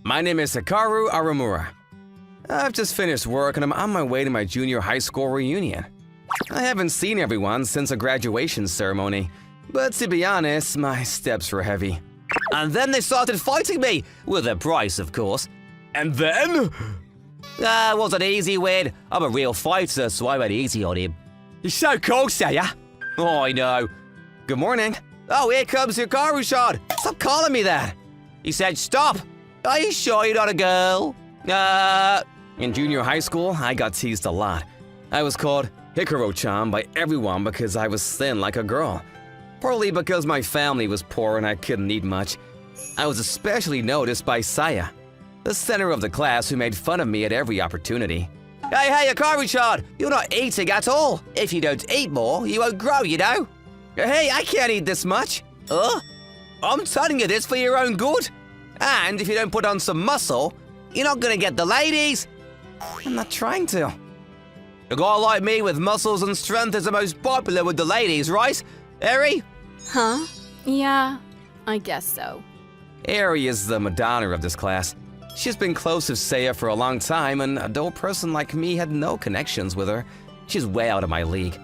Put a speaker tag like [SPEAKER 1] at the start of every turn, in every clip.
[SPEAKER 1] My name is Hikaru Aramura. I've just finished work and I'm on my way to my junior high school reunion. I haven't seen everyone since a graduation ceremony, but to be honest, my steps were heavy.
[SPEAKER 2] And then they started fighting me, with a price, of course.
[SPEAKER 1] And then?
[SPEAKER 2] It was an easy win. I'm a real fighter, so I went easy on him.
[SPEAKER 1] You're so cold, Saya.
[SPEAKER 2] Oh, I know.
[SPEAKER 1] Good morning.
[SPEAKER 2] Oh, here comes Hikaru-san. Stop calling me that. He said, stop. Are you sure you're not a girl?
[SPEAKER 1] In junior high school, I got teased a lot. I was called Hikaru-chan by everyone because I was thin like a girl. Partly because my family was poor and I couldn't eat much. I was especially noticed by Saya, the center of the class who made fun of me at every opportunity.
[SPEAKER 2] Hey, Hikaru-chan, you're not eating at all. If you don't eat more, you won't grow, you know?
[SPEAKER 1] Hey, I can't eat this much.
[SPEAKER 2] I'm telling you this for your own good. And if you don't put on some muscle, you're not gonna get the ladies.
[SPEAKER 1] I'm not trying to.
[SPEAKER 2] A guy like me with muscles and strength is the most popular with the ladies, right, Eri?
[SPEAKER 3] Huh? Yeah, I guess so.
[SPEAKER 1] Eri is the Madonna of this class. She's been close to Saya for a long time, and a dull person like me had no connections with her. She's way out of my league.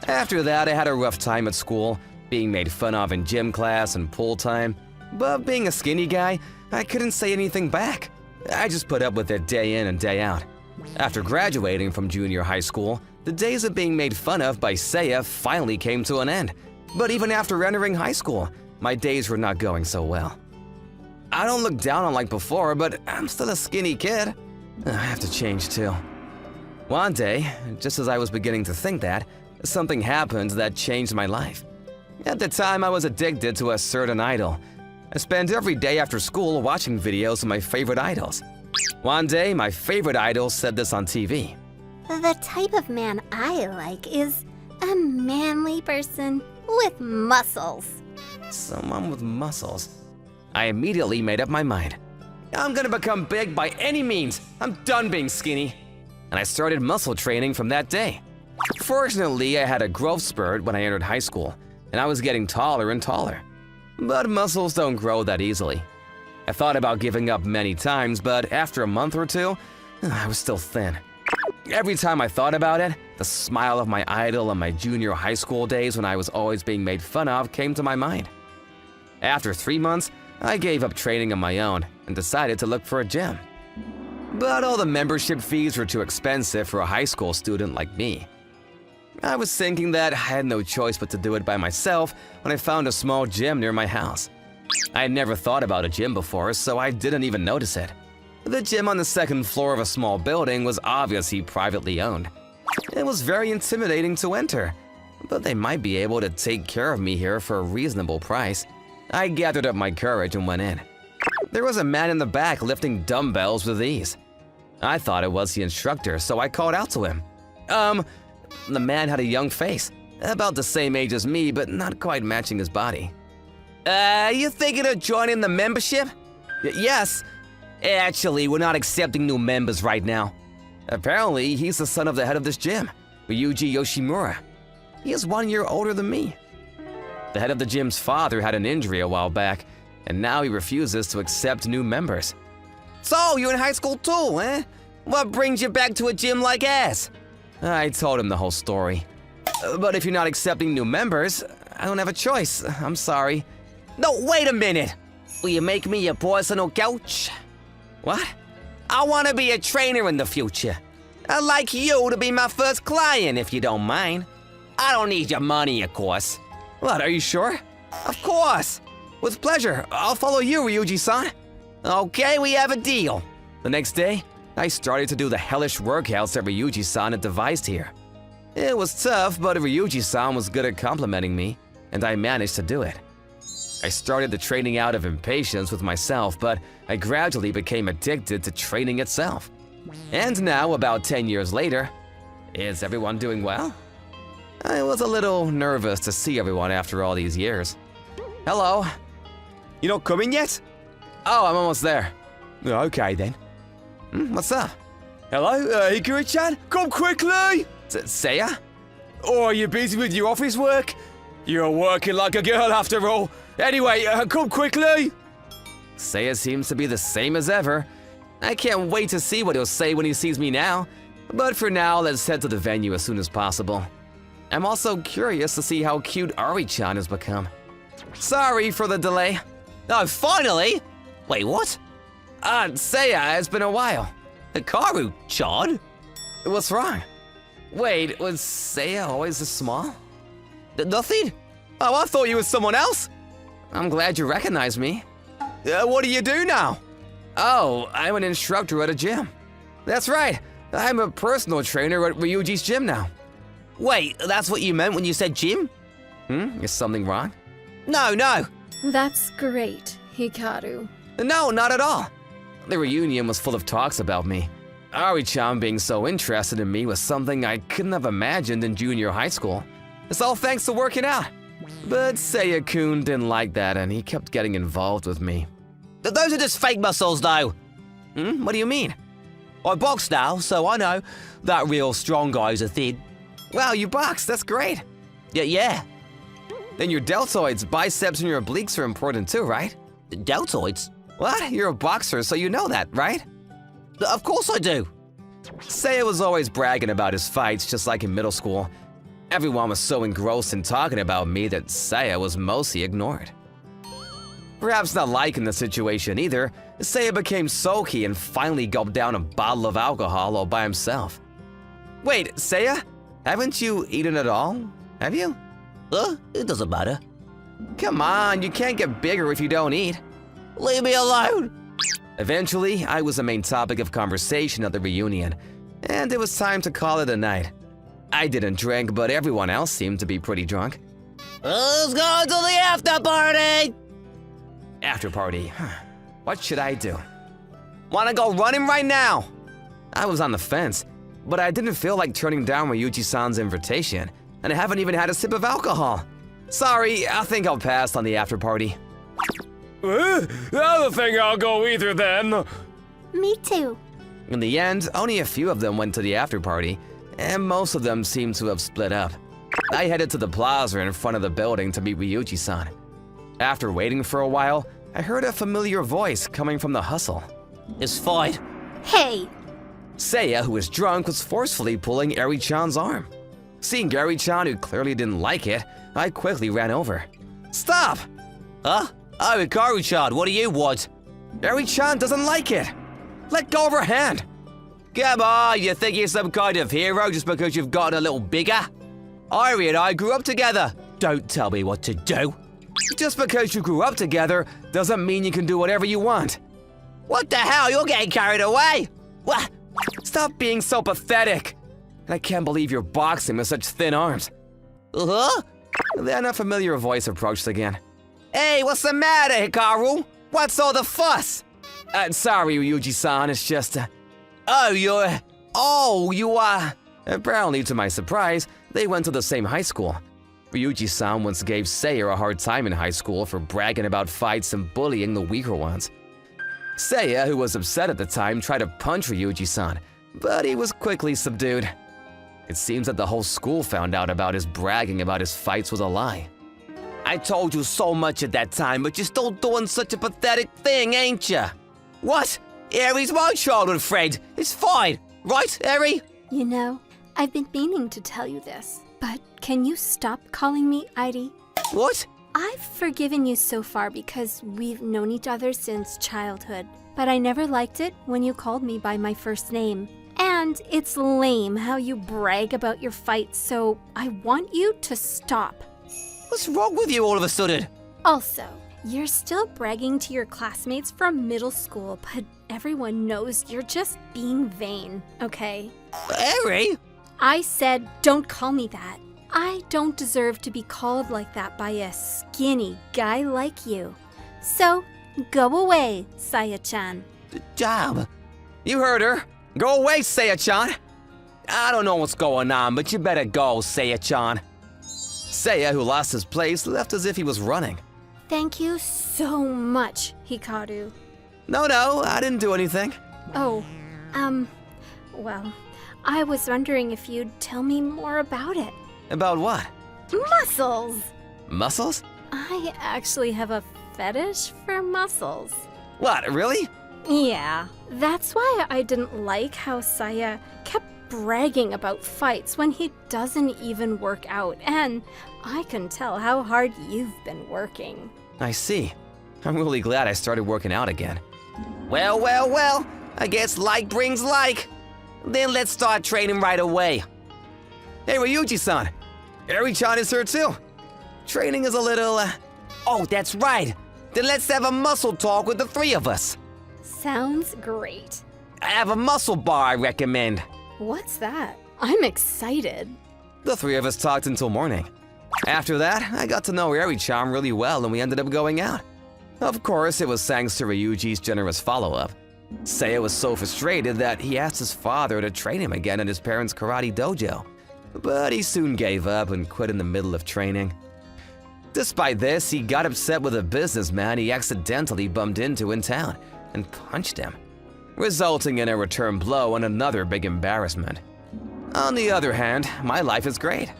[SPEAKER 1] After that, I had a rough time at school, being made fun of in gym class and pool time. But being a skinny guy, I couldn't say anything back. I just put up with it day in and day out. After graduating from junior high school, the days of being made fun of by Saya finally came to an end. But even after entering high school, my days were not going so well. I don't look down on like before, but I'm still a skinny kid. I have to change too. One day, just as I was beginning to think that, something happened that changed my life. At the time, I was addicted to a certain idol. I spent every day after school watching videos of my favorite idols. One day, my favorite idol said this on TV.
[SPEAKER 4] The type of man I like is a manly person with muscles.
[SPEAKER 1] Someone with muscles. I immediately made up my mind. I'm gonna become big by any means. I'm done being skinny. And I started muscle training from that day. Fortunately, I had a growth spurt when I entered high school, and I was getting taller and taller. But muscles don't grow that easily. I thought about giving up many times, but after a month or two, I was still thin. Every time I thought about it, the smile of my idol on my junior high school days when I was always being made fun of came to my mind. After 3 months, I gave up training on my own and decided to look for a gym. But all the membership fees were too expensive for a high school student like me. I was thinking that I had no choice but to do it by myself when I found a small gym near my house. I had never thought about a gym before, so I didn't even notice it. The gym on the second floor of a small building was obviously privately owned. It was very intimidating to enter, but they might be able to take care of me here for a reasonable price. I gathered up my courage and went in. There was a man in the back lifting dumbbells with ease. I thought it was the instructor, so I called out to him. The man had a young face, about the same age as me, but not quite matching his body.
[SPEAKER 2] You thinking of joining the membership?
[SPEAKER 1] Yes.
[SPEAKER 2] Actually, we're not accepting new members right now.
[SPEAKER 1] Apparently, he's the son of the head of this gym, Ryuji Yoshimura. He is 1 year older than me. The head of the gym's father had an injury a while back, and now he refuses to accept new members.
[SPEAKER 2] So, you're in high school too, eh? What brings you back to a gym like ours?
[SPEAKER 1] I told him the whole story. But if you're not accepting new members, I don't have a choice. I'm sorry.
[SPEAKER 2] No, wait a minute. Will you make me your personal coach?
[SPEAKER 1] What?
[SPEAKER 2] I want to be a trainer in the future. I'd like you to be my first client, if you don't mind. I don't need your money, of course.
[SPEAKER 1] What, are you sure?
[SPEAKER 2] Of course.
[SPEAKER 1] With pleasure. I'll follow you, Ryuji-san.
[SPEAKER 2] Okay, we have a deal.
[SPEAKER 1] The next day, I started to do the hellish workouts that Ryuji-san had devised here. It was tough, but Ryuji-san was good at complimenting me, and I managed to do it. I started the training out of impatience with myself, but I gradually became addicted to training itself. And now, about 10 years later, is everyone doing well? I was a little nervous to see everyone after all these years. Hello. You not coming yet? Oh, I'm almost there. Okay then. What's up?
[SPEAKER 5] Hello, Hikaru-chan? Come quickly!
[SPEAKER 1] Saya?
[SPEAKER 5] Oh, are you busy with your office work? You're working like a girl after all. Anyway, come quickly!
[SPEAKER 1] Seiya seems to be the same as ever. I can't wait to see what he'll say when he sees me now. But for now, let's head to the venue as soon as possible. I'm also curious to see how cute Ari-chan has become. Sorry for the delay.
[SPEAKER 2] Oh, finally? Wait, what?
[SPEAKER 1] Seiya, it's been a while.
[SPEAKER 2] Hikaru-chan?
[SPEAKER 1] What's wrong? Wait, was Seiya always this small?
[SPEAKER 2] Nothing?
[SPEAKER 1] Oh, I thought you was someone else. I'm glad you recognized me. What do you do now? Oh, I'm an instructor at a gym. That's right. I'm a personal trainer at Ryuji's gym now.
[SPEAKER 2] Wait, that's what you meant when you said gym?
[SPEAKER 1] Is something wrong?
[SPEAKER 2] No.
[SPEAKER 3] That's great, Hikaru.
[SPEAKER 1] No, not at all. The reunion was full of talks about me. Ari-chan being so interested in me was something I couldn't have imagined in junior high school. It's all thanks to working out. But Seiya-kun didn't like that and he kept getting involved with me.
[SPEAKER 2] Those are just fake muscles, though.
[SPEAKER 1] What do you mean?
[SPEAKER 2] I box now, so I know that real strong guys are thin.
[SPEAKER 1] Wow, you box, that's great.
[SPEAKER 2] Yeah.
[SPEAKER 1] Then your deltoids, biceps, and your obliques are important too, right?
[SPEAKER 2] Deltoids?
[SPEAKER 1] What? You're a boxer, so you know that, right?
[SPEAKER 2] Of course I do.
[SPEAKER 1] Seiya was always bragging about his fights, just like in middle school. Everyone was so engrossed in talking about me that Seiya was mostly ignored. Perhaps not liking the situation either, Seiya became sulky and finally gulped down a bottle of alcohol all by himself. Wait, Seiya? Haven't you eaten at all? Have you?
[SPEAKER 2] It doesn't matter.
[SPEAKER 1] Come on, you can't get bigger if you don't eat.
[SPEAKER 2] Leave me alone.
[SPEAKER 1] Eventually, I was the main topic of conversation at the reunion, and it was time to call it a night. I didn't drink, but everyone else seemed to be pretty drunk.
[SPEAKER 2] Let's go to the after party.
[SPEAKER 1] After party. What should I do?
[SPEAKER 2] Wanna go running right now?
[SPEAKER 1] I was on the fence, but I didn't feel like turning down Ryuji-san's invitation, and I haven't even had a sip of alcohol. Sorry, I think I'll pass on the after party.
[SPEAKER 5] I don't think I'll go either then.
[SPEAKER 4] Me too.
[SPEAKER 1] In the end, only a few of them went to the after party, and most of them seemed to have split up. I headed to the plaza in front of the building to meet Ryuji-san. After waiting for a while, I heard a familiar voice coming from the hustle.
[SPEAKER 2] It's fine.
[SPEAKER 4] Hey,
[SPEAKER 1] Seiya, who was drunk, was forcefully pulling Ari-chan's arm. Seeing Ari-chan, who clearly didn't like it, I quickly ran over. Stop!
[SPEAKER 2] Huh? Oh, Hikaru-chan, what do you want?
[SPEAKER 1] Ari-chan doesn't like it. Let go of her hand.
[SPEAKER 2] Come on, you think you're some kind of hero just because you've gotten a little bigger? Ari and I grew up together. Don't tell me what to do.
[SPEAKER 1] Just because you grew up together doesn't mean you can do whatever you want.
[SPEAKER 2] What the hell? You're getting carried away. What?
[SPEAKER 1] Stop being so pathetic. I can't believe you're boxing with such thin arms.
[SPEAKER 2] Uh-huh?
[SPEAKER 1] Then a familiar voice approached again.
[SPEAKER 2] Hey, what's the matter, Hikaru? What's all the fuss?
[SPEAKER 1] Sorry, Ryuji-san, it's just...
[SPEAKER 2] you are...
[SPEAKER 1] Apparently, to my surprise, they went to the same high school. Ryuji-san once gave Seiya a hard time in high school for bragging about fights and bullying the weaker ones. Seiya, who was upset at the time, tried to punch Ryuji-san, but he was quickly subdued. It seems that the whole school found out about his bragging about his fights was a lie.
[SPEAKER 2] I told you so much at that time, but you're still doing such a pathetic thing, ain't ya? What? Ari's my childhood friend. It's fine, right, Ari?
[SPEAKER 3] You know, I've been meaning to tell you this, but can you stop calling me Airi?
[SPEAKER 2] What?
[SPEAKER 3] I've forgiven you so far because we've known each other since childhood, but I never liked it when you called me by my first name. And it's lame how you brag about your fights, so I want you to stop.
[SPEAKER 2] What's wrong with you all of a sudden?
[SPEAKER 3] Also, you're still bragging to your classmates from middle school, but everyone knows you're just being vain, okay?
[SPEAKER 2] Ari?
[SPEAKER 3] I said don't call me that. I don't deserve to be called like that by a skinny guy like you. So, go away, Saya-chan.
[SPEAKER 2] Damn.
[SPEAKER 1] You heard her. Go away, Seiya-chan. I don't know what's going on, but you better go, Seiya-chan. Seiya, who lost his place, left as if he was running.
[SPEAKER 3] Thank you so much, Hikaru.
[SPEAKER 1] No, I didn't do anything.
[SPEAKER 3] Oh, well, I was wondering if you'd tell me more about it.
[SPEAKER 1] About what?
[SPEAKER 3] Muscles!
[SPEAKER 1] Muscles?
[SPEAKER 3] I actually have a fetish for muscles.
[SPEAKER 1] What, really?
[SPEAKER 3] Yeah, that's why I didn't like how Saya kept bragging about fights when he doesn't even work out, and I can tell how hard you've been working.
[SPEAKER 1] I see. I'm really glad I started working out again. Well, I guess like brings like. Then let's start training right away. Hey, Ryuji-san. Eri-chan is here too. Training is a little,
[SPEAKER 2] Oh, that's right. Then let's have a muscle talk with the three of us.
[SPEAKER 3] Sounds great.
[SPEAKER 2] I have a muscle bar I recommend.
[SPEAKER 3] What's that? I'm excited.
[SPEAKER 1] The three of us talked until morning. After that, I got to know Eri-chan really well and we ended up going out. Of course, it was thanks to Ryuji's generous follow-up. Seiya was so frustrated that he asked his father to train him again in his parents' karate dojo. But he soon gave up and quit in the middle of training. Despite this, he got upset with a businessman he accidentally bumped into in town and punched him, resulting in a return blow and another big embarrassment. On the other hand, my life is great.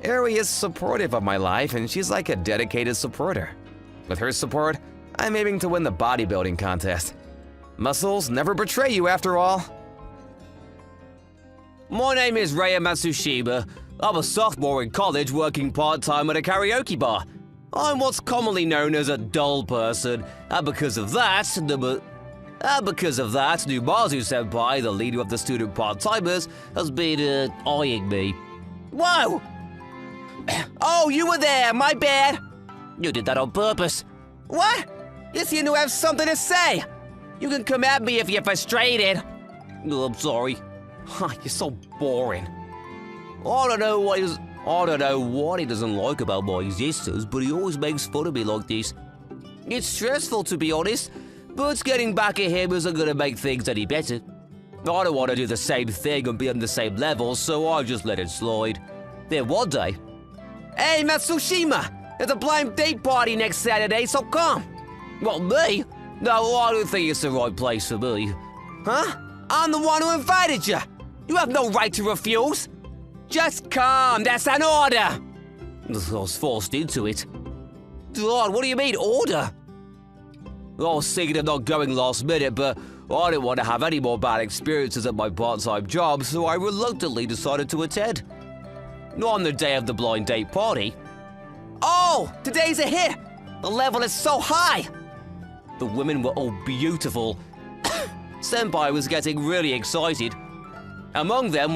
[SPEAKER 1] Eri is supportive of my life and she's like a dedicated supporter. With her support, I'm aiming to win the bodybuilding contest. Muscles never betray you after all.
[SPEAKER 2] My name is Raya Matsushima. I'm a sophomore in college working part-time at a karaoke bar. I'm what's commonly known as a dull person, and because of that, Numazu Senpai, the leader of the student part-timers, has been, eyeing me. Whoa! Oh, you were there, my bad! You did that on purpose. What? You seem to have something to say. You can come at me if you're frustrated. Oh, I'm sorry. You're so boring. I don't know what he doesn't like about my existence, but he always makes fun of me like this. It's stressful, to be honest, but getting back at him isn't gonna make things any better. I don't want to do the same thing and be on the same level, so I just let it slide. Then one day, hey Matsushima, there's a blind date party next Saturday, so come. What, me? No, I don't think it's the right place for me. Huh? I'm the one who invited you. You have no right to refuse. Just come, that's an order. I was forced into it. God, what do you mean, order? I was thinking of not going last minute, but I didn't want to have any more bad experiences at my part-time job, so I reluctantly decided to attend. On the day of the blind date party. Oh, today's a hit! The level is so high! The women were all beautiful. Senpai was getting really excited. Among them,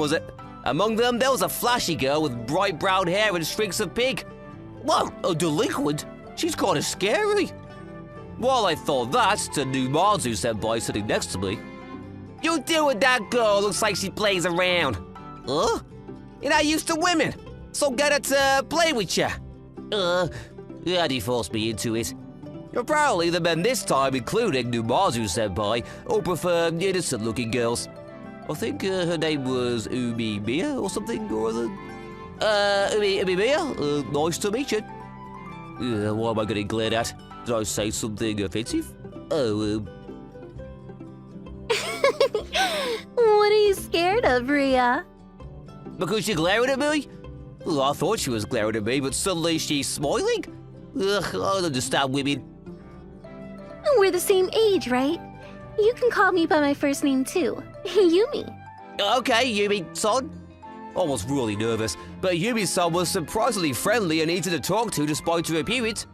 [SPEAKER 2] there was a flashy girl with bright brown hair and streaks of pink. Whoa, a delinquent? She's kind of scary. While I thought that, to Numazu Senpai sitting next to me. You deal with that girl, looks like she plays around. Huh? You're not used to women, so get her to play with you. Yeah, he forced me into it. Apparently the men this time, including Numazu Senpai, all prefer innocent-looking girls. I think her name was Umi Mia or something or other. Umi Mia, nice to meet you. Why am I getting glared at? Did I say something offensive?
[SPEAKER 4] What are you scared of, Ria?
[SPEAKER 2] Because you're glaring at me? Well, I thought she was glaring at me, but suddenly she's smiling? Ugh, I don't understand women.
[SPEAKER 4] We're the same age, right? You can call me by my first name too, Yumi.
[SPEAKER 2] Okay, Yumi-san. I was really nervous, but Yumi-san was surprisingly friendly and easy to talk to despite her appearance.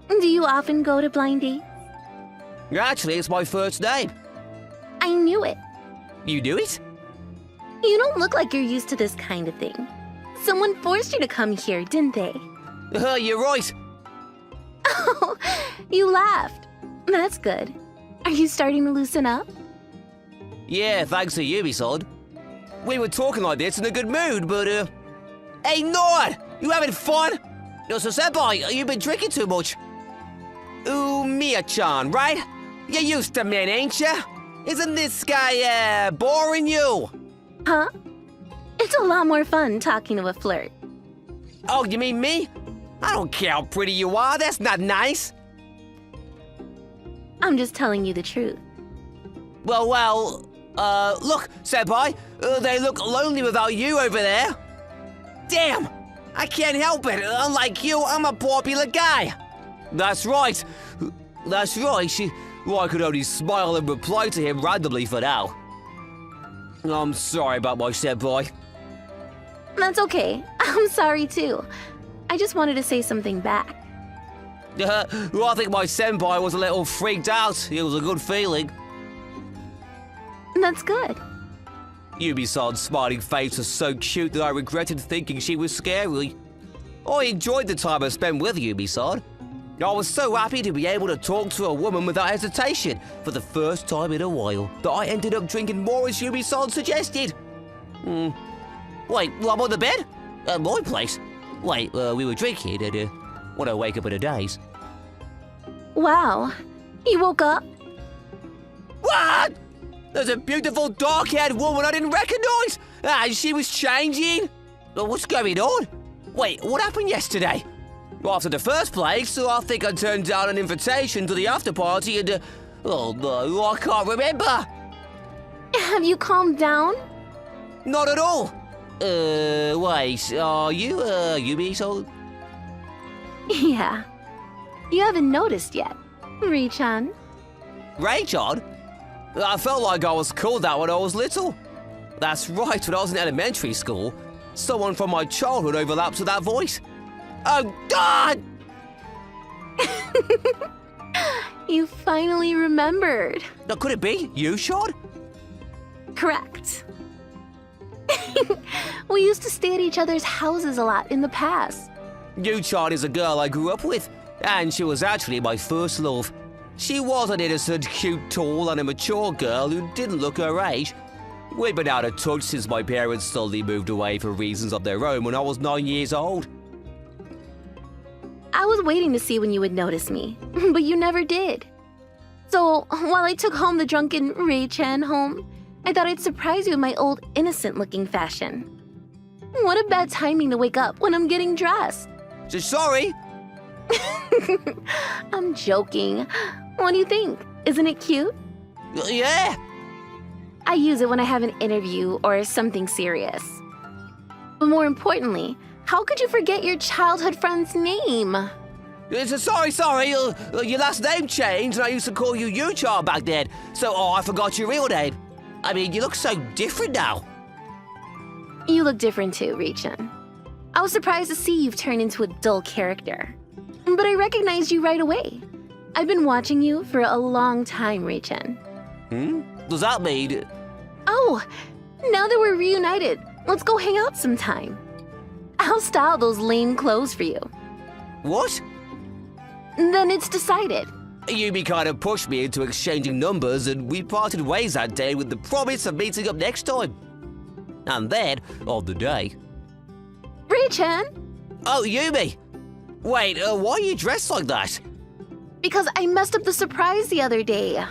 [SPEAKER 4] Do you often go to blind dates?
[SPEAKER 2] Actually, it's my first name.
[SPEAKER 4] I knew it.
[SPEAKER 2] You knew it?
[SPEAKER 4] You don't look like you're used to this kind of thing. Someone forced you to come here, didn't they?
[SPEAKER 2] You're right.
[SPEAKER 4] Oh, you laughed. That's good. Are you starting to loosen up?
[SPEAKER 2] Yeah, thanks to Yumi-san. We were talking like this in a good mood, but Hey, Nord! You having fun? No, so Senpai, you've been drinking too much. Ooh, Mia-chan, right? You're used to men, ain't ya? Isn't this guy, boring you?
[SPEAKER 4] Huh? It's a lot more fun talking to a flirt.
[SPEAKER 2] Oh, you mean me? I don't care how pretty you are, that's not nice.
[SPEAKER 4] I'm just telling you the truth.
[SPEAKER 2] Well, look, Senpai, they look lonely without you over there. Damn, I can't help it. Unlike you, I'm a popular guy. That's right. That's right, I could only smile and reply to him randomly for now. I'm sorry about my senpai.
[SPEAKER 6] That's okay. I'm sorry too. I just wanted to say something back.
[SPEAKER 2] Well, I think my senpai was a little freaked out. It was a good feeling.
[SPEAKER 6] That's good.
[SPEAKER 2] Yumi-san's smiling face was so cute that I regretted thinking she was scary. I enjoyed the time I spent with Yumi-san. I was so happy to be able to talk to a woman without hesitation for the first time in a while that I ended up drinking more as Yumi-san suggested. Wait, I'm on the bed? At my place? Wait, we were drinking and when I wake up in a daze.
[SPEAKER 6] Wow. You woke up?
[SPEAKER 2] What? There's a beautiful dark-haired woman I didn't recognize, and she was changing. What's going on? Wait, what happened yesterday? After the first place, so I think I turned down an invitation to the after party and, oh no, I can't remember.
[SPEAKER 6] Have you calmed down?
[SPEAKER 2] Not at all. Wait, are you, Yumi-san?
[SPEAKER 6] Yeah. You haven't noticed yet, Ri-chan.
[SPEAKER 2] Ray-chan? I felt like I was called that when I was little. That's right, when I was in elementary school, someone from my childhood overlaps with that voice. Oh, God!
[SPEAKER 6] You finally remembered.
[SPEAKER 2] Now, could it be you, Sean?
[SPEAKER 6] Correct. We used to stay at each other's houses a lot in the past.
[SPEAKER 2] Yu-chan is a girl I grew up with, and she was actually my first love. She was an innocent, cute, tall, and immature girl who didn't look her age. We'd been out of touch since my parents suddenly moved away for reasons of their own when I was 9 years old.
[SPEAKER 6] I was waiting to see when you would notice me, but you never did. So, while I took home the drunken Ray-chan home, I thought I'd surprise you in my old innocent-looking fashion. What a bad timing to wake up when I'm getting dressed.
[SPEAKER 2] So sorry.
[SPEAKER 6] I'm joking. What do you think? Isn't it cute?
[SPEAKER 2] Yeah.
[SPEAKER 6] I use it when I have an interview or something serious. But more importantly, how could you forget your childhood friend's name?
[SPEAKER 2] Sorry. Your last name changed, and I used to call you Yu-chan back then. So, I forgot your real name. I mean, you look so different now.
[SPEAKER 6] You look different too, Ri-chan. I was surprised to see you've turned into a dull character. But I recognized you right away. I've been watching you for a long time, Ri-chan.
[SPEAKER 2] Does that mean...
[SPEAKER 6] Oh, now that we're reunited, let's go hang out sometime. I'll style those lame clothes for you.
[SPEAKER 2] What?
[SPEAKER 6] Then it's decided.
[SPEAKER 2] Yumi kind of pushed me into exchanging numbers, and we parted ways that day with the promise of meeting up next time. And then, on the day...
[SPEAKER 6] Ri-chan!
[SPEAKER 2] Oh, Yumi! Wait, why are you dressed like that?
[SPEAKER 6] Because I messed up the surprise the other day.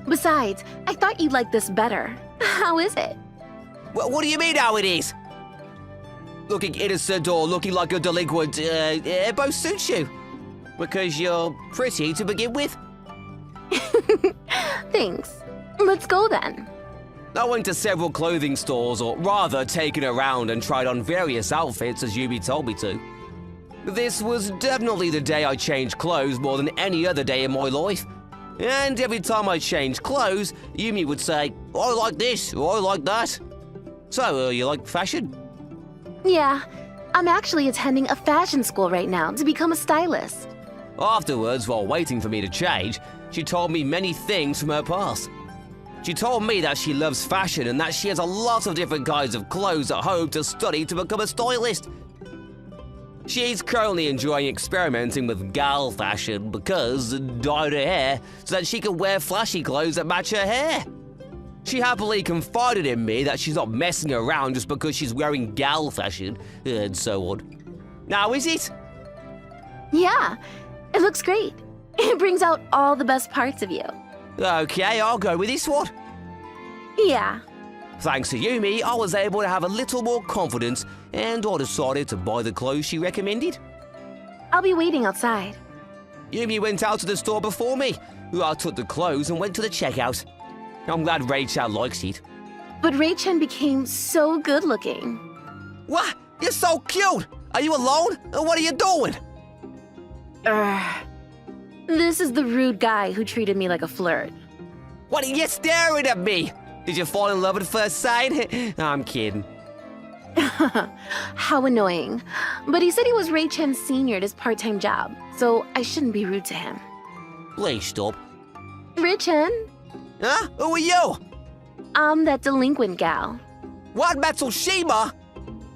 [SPEAKER 6] Besides, I thought you'd like this better. How is it?
[SPEAKER 2] What do you mean how it is? Looking innocent or looking like a delinquent, it both suits you. Because you're pretty to begin with.
[SPEAKER 6] Thanks. Let's go then.
[SPEAKER 1] I went to several clothing stores, or rather taken around and tried on various outfits as Yumi told me to. This was definitely the day I changed clothes more than any other day in my life. And every time I changed clothes, Yumi would say, I like this, or I like that. So, you like fashion?
[SPEAKER 6] Yeah, I'm actually attending a fashion school right now to become a stylist.
[SPEAKER 1] Afterwards, while waiting for me to change, she told me many things from her past. She told me that she loves fashion and that she has a lot of different kinds of clothes at home to study to become a stylist. She's currently enjoying experimenting with gal fashion because dyed her hair so that she can wear flashy clothes that match her hair. She happily confided in me that she's not messing around just because she's wearing gal fashion and so on. Now, is it?
[SPEAKER 6] Yeah, it looks great. It brings out all the best parts of you.
[SPEAKER 1] Okay, I'll go with this one.
[SPEAKER 6] Yeah.
[SPEAKER 1] Thanks to Yumi, I was able to have a little more confidence and I decided to buy the clothes she recommended.
[SPEAKER 6] I'll be waiting outside.
[SPEAKER 1] Yumi went out to the store before me. I took the clothes and went to the checkout. I'm glad Ray-chan likes it.
[SPEAKER 6] But Ray-chan became so good looking.
[SPEAKER 2] What? You're so cute! Are you alone? What are you doing?
[SPEAKER 6] This is the rude guy who treated me like a flirt.
[SPEAKER 2] What are you staring at me? Did you fall in love at first sight? I'm kidding.
[SPEAKER 6] How annoying. But he said he was Ray Chen's senior at his part-time job, so I shouldn't be rude to him.
[SPEAKER 2] Please stop.
[SPEAKER 6] Ray Chen,
[SPEAKER 2] Huh? Who are you?
[SPEAKER 6] I'm that delinquent gal.
[SPEAKER 2] What, Matsushima?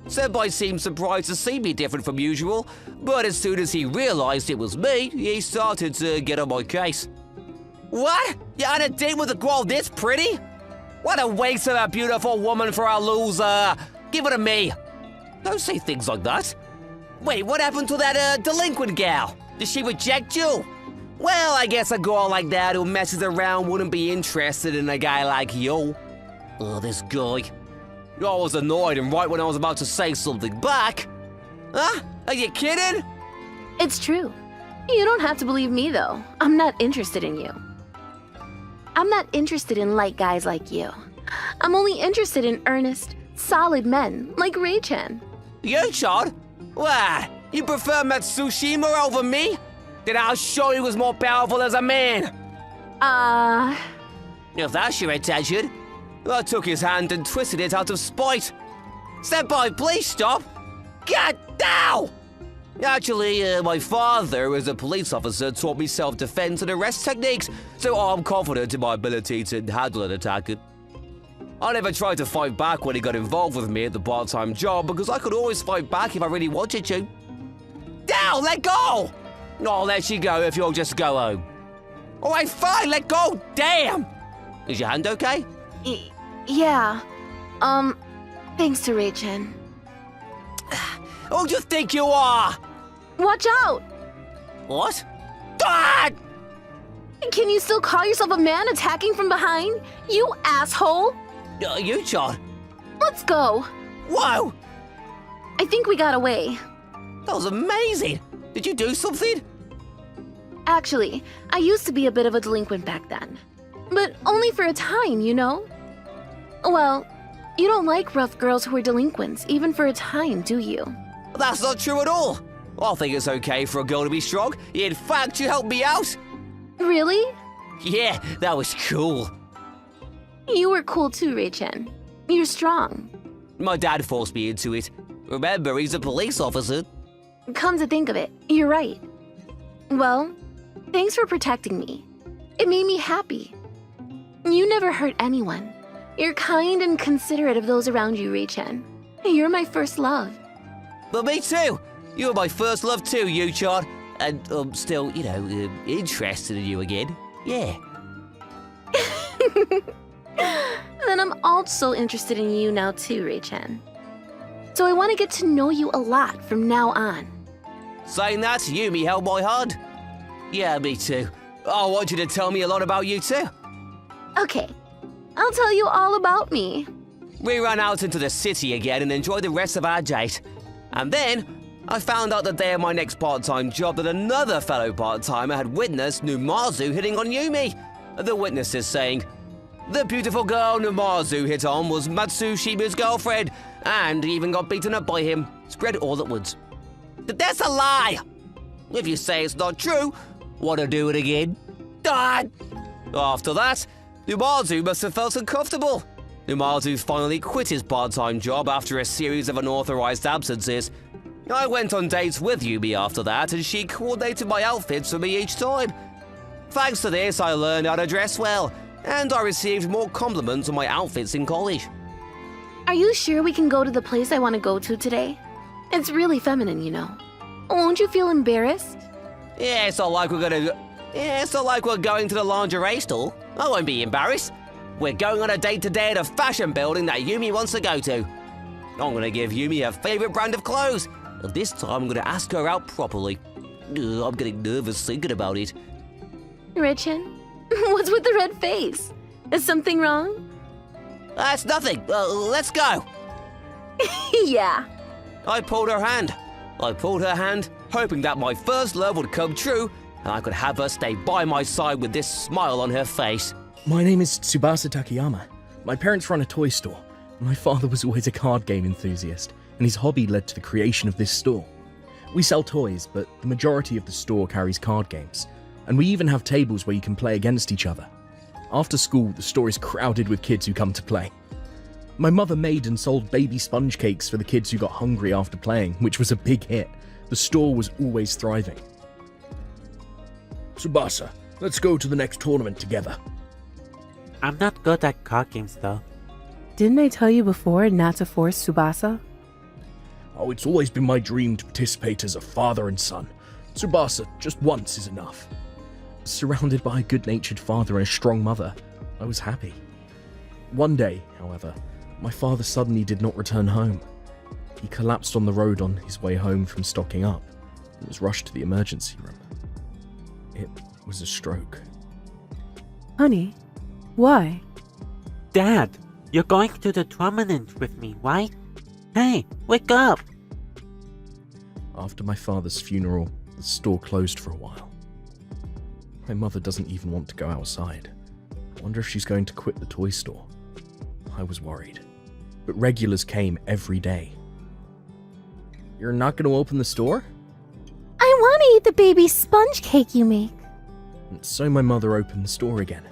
[SPEAKER 2] Senpai seemed surprised to see me different from usual, but as soon as he realized it was me, he started to get on my case. What? You're on a date with a girl this pretty? What a waste of a beautiful woman for a loser! Give it to me! Don't say things like that. Wait, what happened to that delinquent gal? Did she reject you? Well, I guess a girl like that who messes around wouldn't be interested in a guy like you. Oh, this guy. I was annoyed, and right when I was about to say something back. Huh? Are you kidding?
[SPEAKER 6] It's true. You don't have to believe me, though. I'm not interested in you. I'm not interested in light guys like you. I'm only interested in earnest, solid men like Ray Chen.
[SPEAKER 2] You, Chad? What? You prefer Matsushima over me? Then I'll show you who's more powerful as a man. If that's your attention. I took his hand and twisted it out of spite. Senpai, please stop. God, no! Actually, my father, as a police officer, taught me self-defense and arrest techniques, so I'm confident in my ability to handle an attack. I never tried to fight back when he got involved with me at the part-time job because I could always fight back if I really wanted to. Down, let go! I'll let you go if you'll just go home. All right, fine, let go, damn! Is your hand okay?
[SPEAKER 6] Yeah. Thanks to Ray Chen.
[SPEAKER 2] Who do you think you are?
[SPEAKER 6] Watch out!
[SPEAKER 2] What? God!
[SPEAKER 6] Can you still call yourself a man attacking from behind? You asshole!
[SPEAKER 2] You, John?
[SPEAKER 6] Let's go.
[SPEAKER 2] Whoa!
[SPEAKER 6] I think we got away.
[SPEAKER 2] That was amazing! Did you do something?
[SPEAKER 6] Actually, I used to be a bit of a delinquent back then. But only for a time, you know? Well, you don't like rough girls who are delinquents, even for a time, do you?
[SPEAKER 2] That's not true at all. I think it's okay for a girl to be strong. In fact, you helped me out.
[SPEAKER 6] Really?
[SPEAKER 2] Yeah, that was cool.
[SPEAKER 6] You were cool too, Ray Chen. You're strong.
[SPEAKER 2] My dad forced me into it. Remember, he's a police officer.
[SPEAKER 6] Come to think of it, you're right. Well, thanks for protecting me. It made me happy. You never hurt anyone. You're kind and considerate of those around you, Ray Chen. You're my first love.
[SPEAKER 2] But me too. You were my first love too, Yuchon. And I'm still, interested in you again. Yeah.
[SPEAKER 6] Then I'm also interested in you now too, Ray Chen. So I want to get to know you a lot from now on.
[SPEAKER 2] Saying that, Yumi held my hand. Yeah, me too. I want you to tell me a lot about you too.
[SPEAKER 6] Okay, I'll tell you all about me.
[SPEAKER 2] We ran out into the city again and enjoyed the rest of our date. And then, I found out the day of my next part-time job that another fellow part-timer had witnessed Numazu hitting on Yumi. The witnesses saying, the beautiful girl Numazu hit on was Matsushima's girlfriend, and even got beaten up by him, spread all at once. But that's a lie! If you say it's not true, wanna do it again? God! After that, Numazu must have felt uncomfortable. Numazu finally quit his part-time job after a series of unauthorized absences. I went on dates with Yumi after that, and she coordinated my outfits for me each time. Thanks to this, I learned how to dress well, and I received more compliments on my outfits in college.
[SPEAKER 6] Are you sure we can go to the place I want to go to today? It's really feminine, you know. Won't you feel embarrassed?
[SPEAKER 2] Yeah, it's not like we're going to the lingerie store. I won't be embarrassed. We're going on a date today at a fashion building that Yumi wants to go to. I'm gonna give Yumi her favorite brand of clothes, and this time I'm gonna ask her out properly. Ugh, I'm getting nervous thinking about it.
[SPEAKER 6] Ray Chen, what's with the red face? Is something wrong?
[SPEAKER 2] That's nothing. Let's go.
[SPEAKER 6] Yeah.
[SPEAKER 2] I pulled her hand, hoping that my first love would come true, and I could have her stay by my side with this smile on her face.
[SPEAKER 7] My name is Tsubasa Takayama. My parents run a toy store. My father was always a card game enthusiast, and his hobby led to the creation of this store. We sell toys, but the majority of the store carries card games. and we even have tables where you can play against each other. After school, the store is crowded with kids who come to play. My mother made and sold baby sponge cakes for the kids who got hungry after playing, which was a big hit. The store was always thriving. Tsubasa, let's go to the next tournament together.
[SPEAKER 8] I'm not good at card games though.
[SPEAKER 9] Didn't I tell you before not to force Tsubasa?
[SPEAKER 7] Oh, it's always been my dream to participate as a father and son. Tsubasa, just once is enough. Surrounded by a good-natured father and a strong mother, I was happy. One day, however, my father suddenly did not return home. He collapsed on the road on his way home from stocking up and was rushed to the emergency room. It was a stroke.
[SPEAKER 9] Honey, why?
[SPEAKER 8] Dad, you're going to the tournament with me, right? Hey, wake up!
[SPEAKER 7] After my father's funeral, the store closed for a while. My mother doesn't even want to go outside. I wonder if she's going to quit the toy store. I was worried. But regulars came every day. You're not going to open the store?
[SPEAKER 4] I want to eat the baby sponge cake you make.
[SPEAKER 7] And so my mother opened the store again.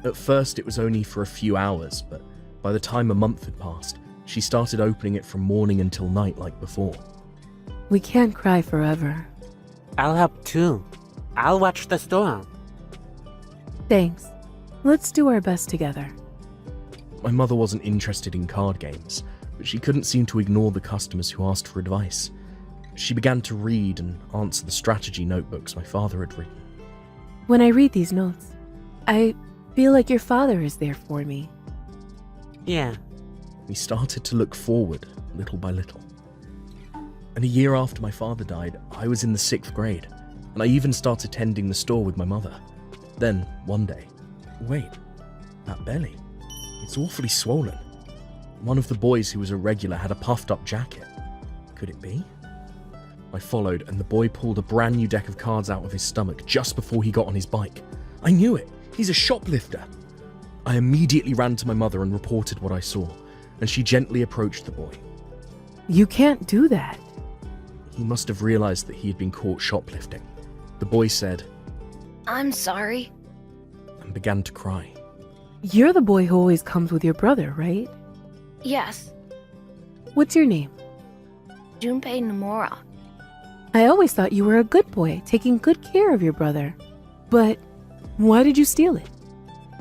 [SPEAKER 7] At first it was only for a few hours, but by the time a month had passed, she started opening it from morning until night like before.
[SPEAKER 9] We can't cry forever.
[SPEAKER 8] I'll help too. I'll watch the store.
[SPEAKER 9] Thanks. Let's do our best together.
[SPEAKER 7] My mother wasn't interested in card games, but she couldn't seem to ignore the customers who asked for advice. She began to read and answer the strategy notebooks my father had written.
[SPEAKER 9] When I read these notes, I feel like your father is there for me.
[SPEAKER 8] Yeah.
[SPEAKER 7] We started to look forward, little by little. And a year after my father died, I was in the 6th grade, and I even started tending the store with my mother. Then, one day, wait, that belly, it's awfully swollen. One of the boys who was a regular had a puffed up jacket. Could it be? I followed, and the boy pulled a brand new deck of cards out of his stomach just before he got on his bike. I knew it! He's a shoplifter! I immediately ran to my mother and reported what I saw, and she gently approached the boy.
[SPEAKER 9] You can't do that.
[SPEAKER 7] He must have realized that he had been caught shoplifting. The boy said,
[SPEAKER 6] I'm sorry.
[SPEAKER 7] and began to cry.
[SPEAKER 9] You're the boy who always comes with your brother, right?
[SPEAKER 6] Yes,
[SPEAKER 9] What's your name?
[SPEAKER 6] Junpei Nomura.
[SPEAKER 9] I always thought you were a good boy, taking good care of your brother. But why did you steal it?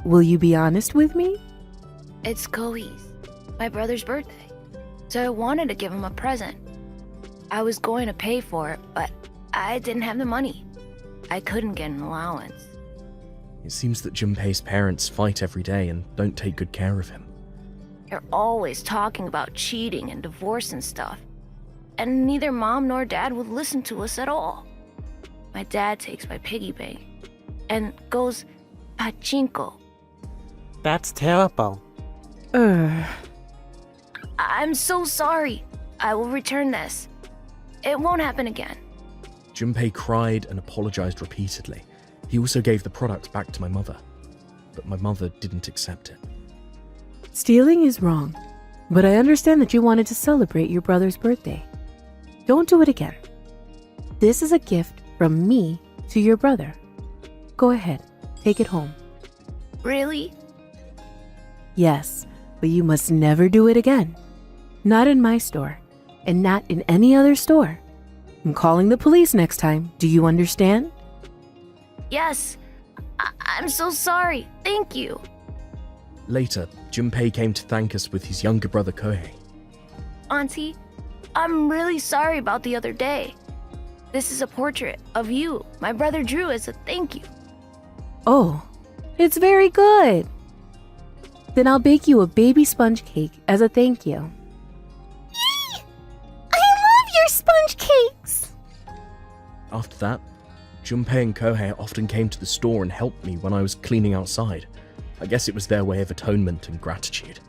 [SPEAKER 9] Will you be honest with me?
[SPEAKER 6] It's Koi's, my brother's birthday. So I wanted to give him a present. I was going to pay for it, but I didn't have the money. I couldn't get an allowance.
[SPEAKER 7] It seems that Junpei's parents fight every day and don't take good care of him.
[SPEAKER 6] They're always talking about cheating and divorce and stuff. And neither mom nor dad would listen to us at all. My dad takes my piggy bank and goes pachinko.
[SPEAKER 8] That's terrible.
[SPEAKER 6] I'm so sorry. I will return this. It won't happen again.
[SPEAKER 7] Junpei cried and apologized repeatedly. He also gave the product back to my mother, but my mother didn't accept it.
[SPEAKER 9] Stealing is wrong, but I understand that you wanted to celebrate your brother's birthday. Don't do it again. This is a gift from me to your brother. Go ahead, take it home.
[SPEAKER 6] Really?
[SPEAKER 9] Yes, but you must never do it again. Not in my store, and not in any other store. I'm calling the police next time. Do you understand?
[SPEAKER 6] Yes. I'm so sorry. Thank you.
[SPEAKER 7] Later, Junpei came to thank us with his younger brother Kohei.
[SPEAKER 6] Auntie, I'm really sorry about the other day. This is a portrait of you my brother drew as a thank you.
[SPEAKER 9] Oh, it's very good. Then I'll bake you a baby sponge cake as a thank you.
[SPEAKER 4] I love your sponge cakes!
[SPEAKER 7] After that, Junpei and Kohei often came to the store and helped me when I was cleaning outside. I guess it was their way of atonement and gratitude.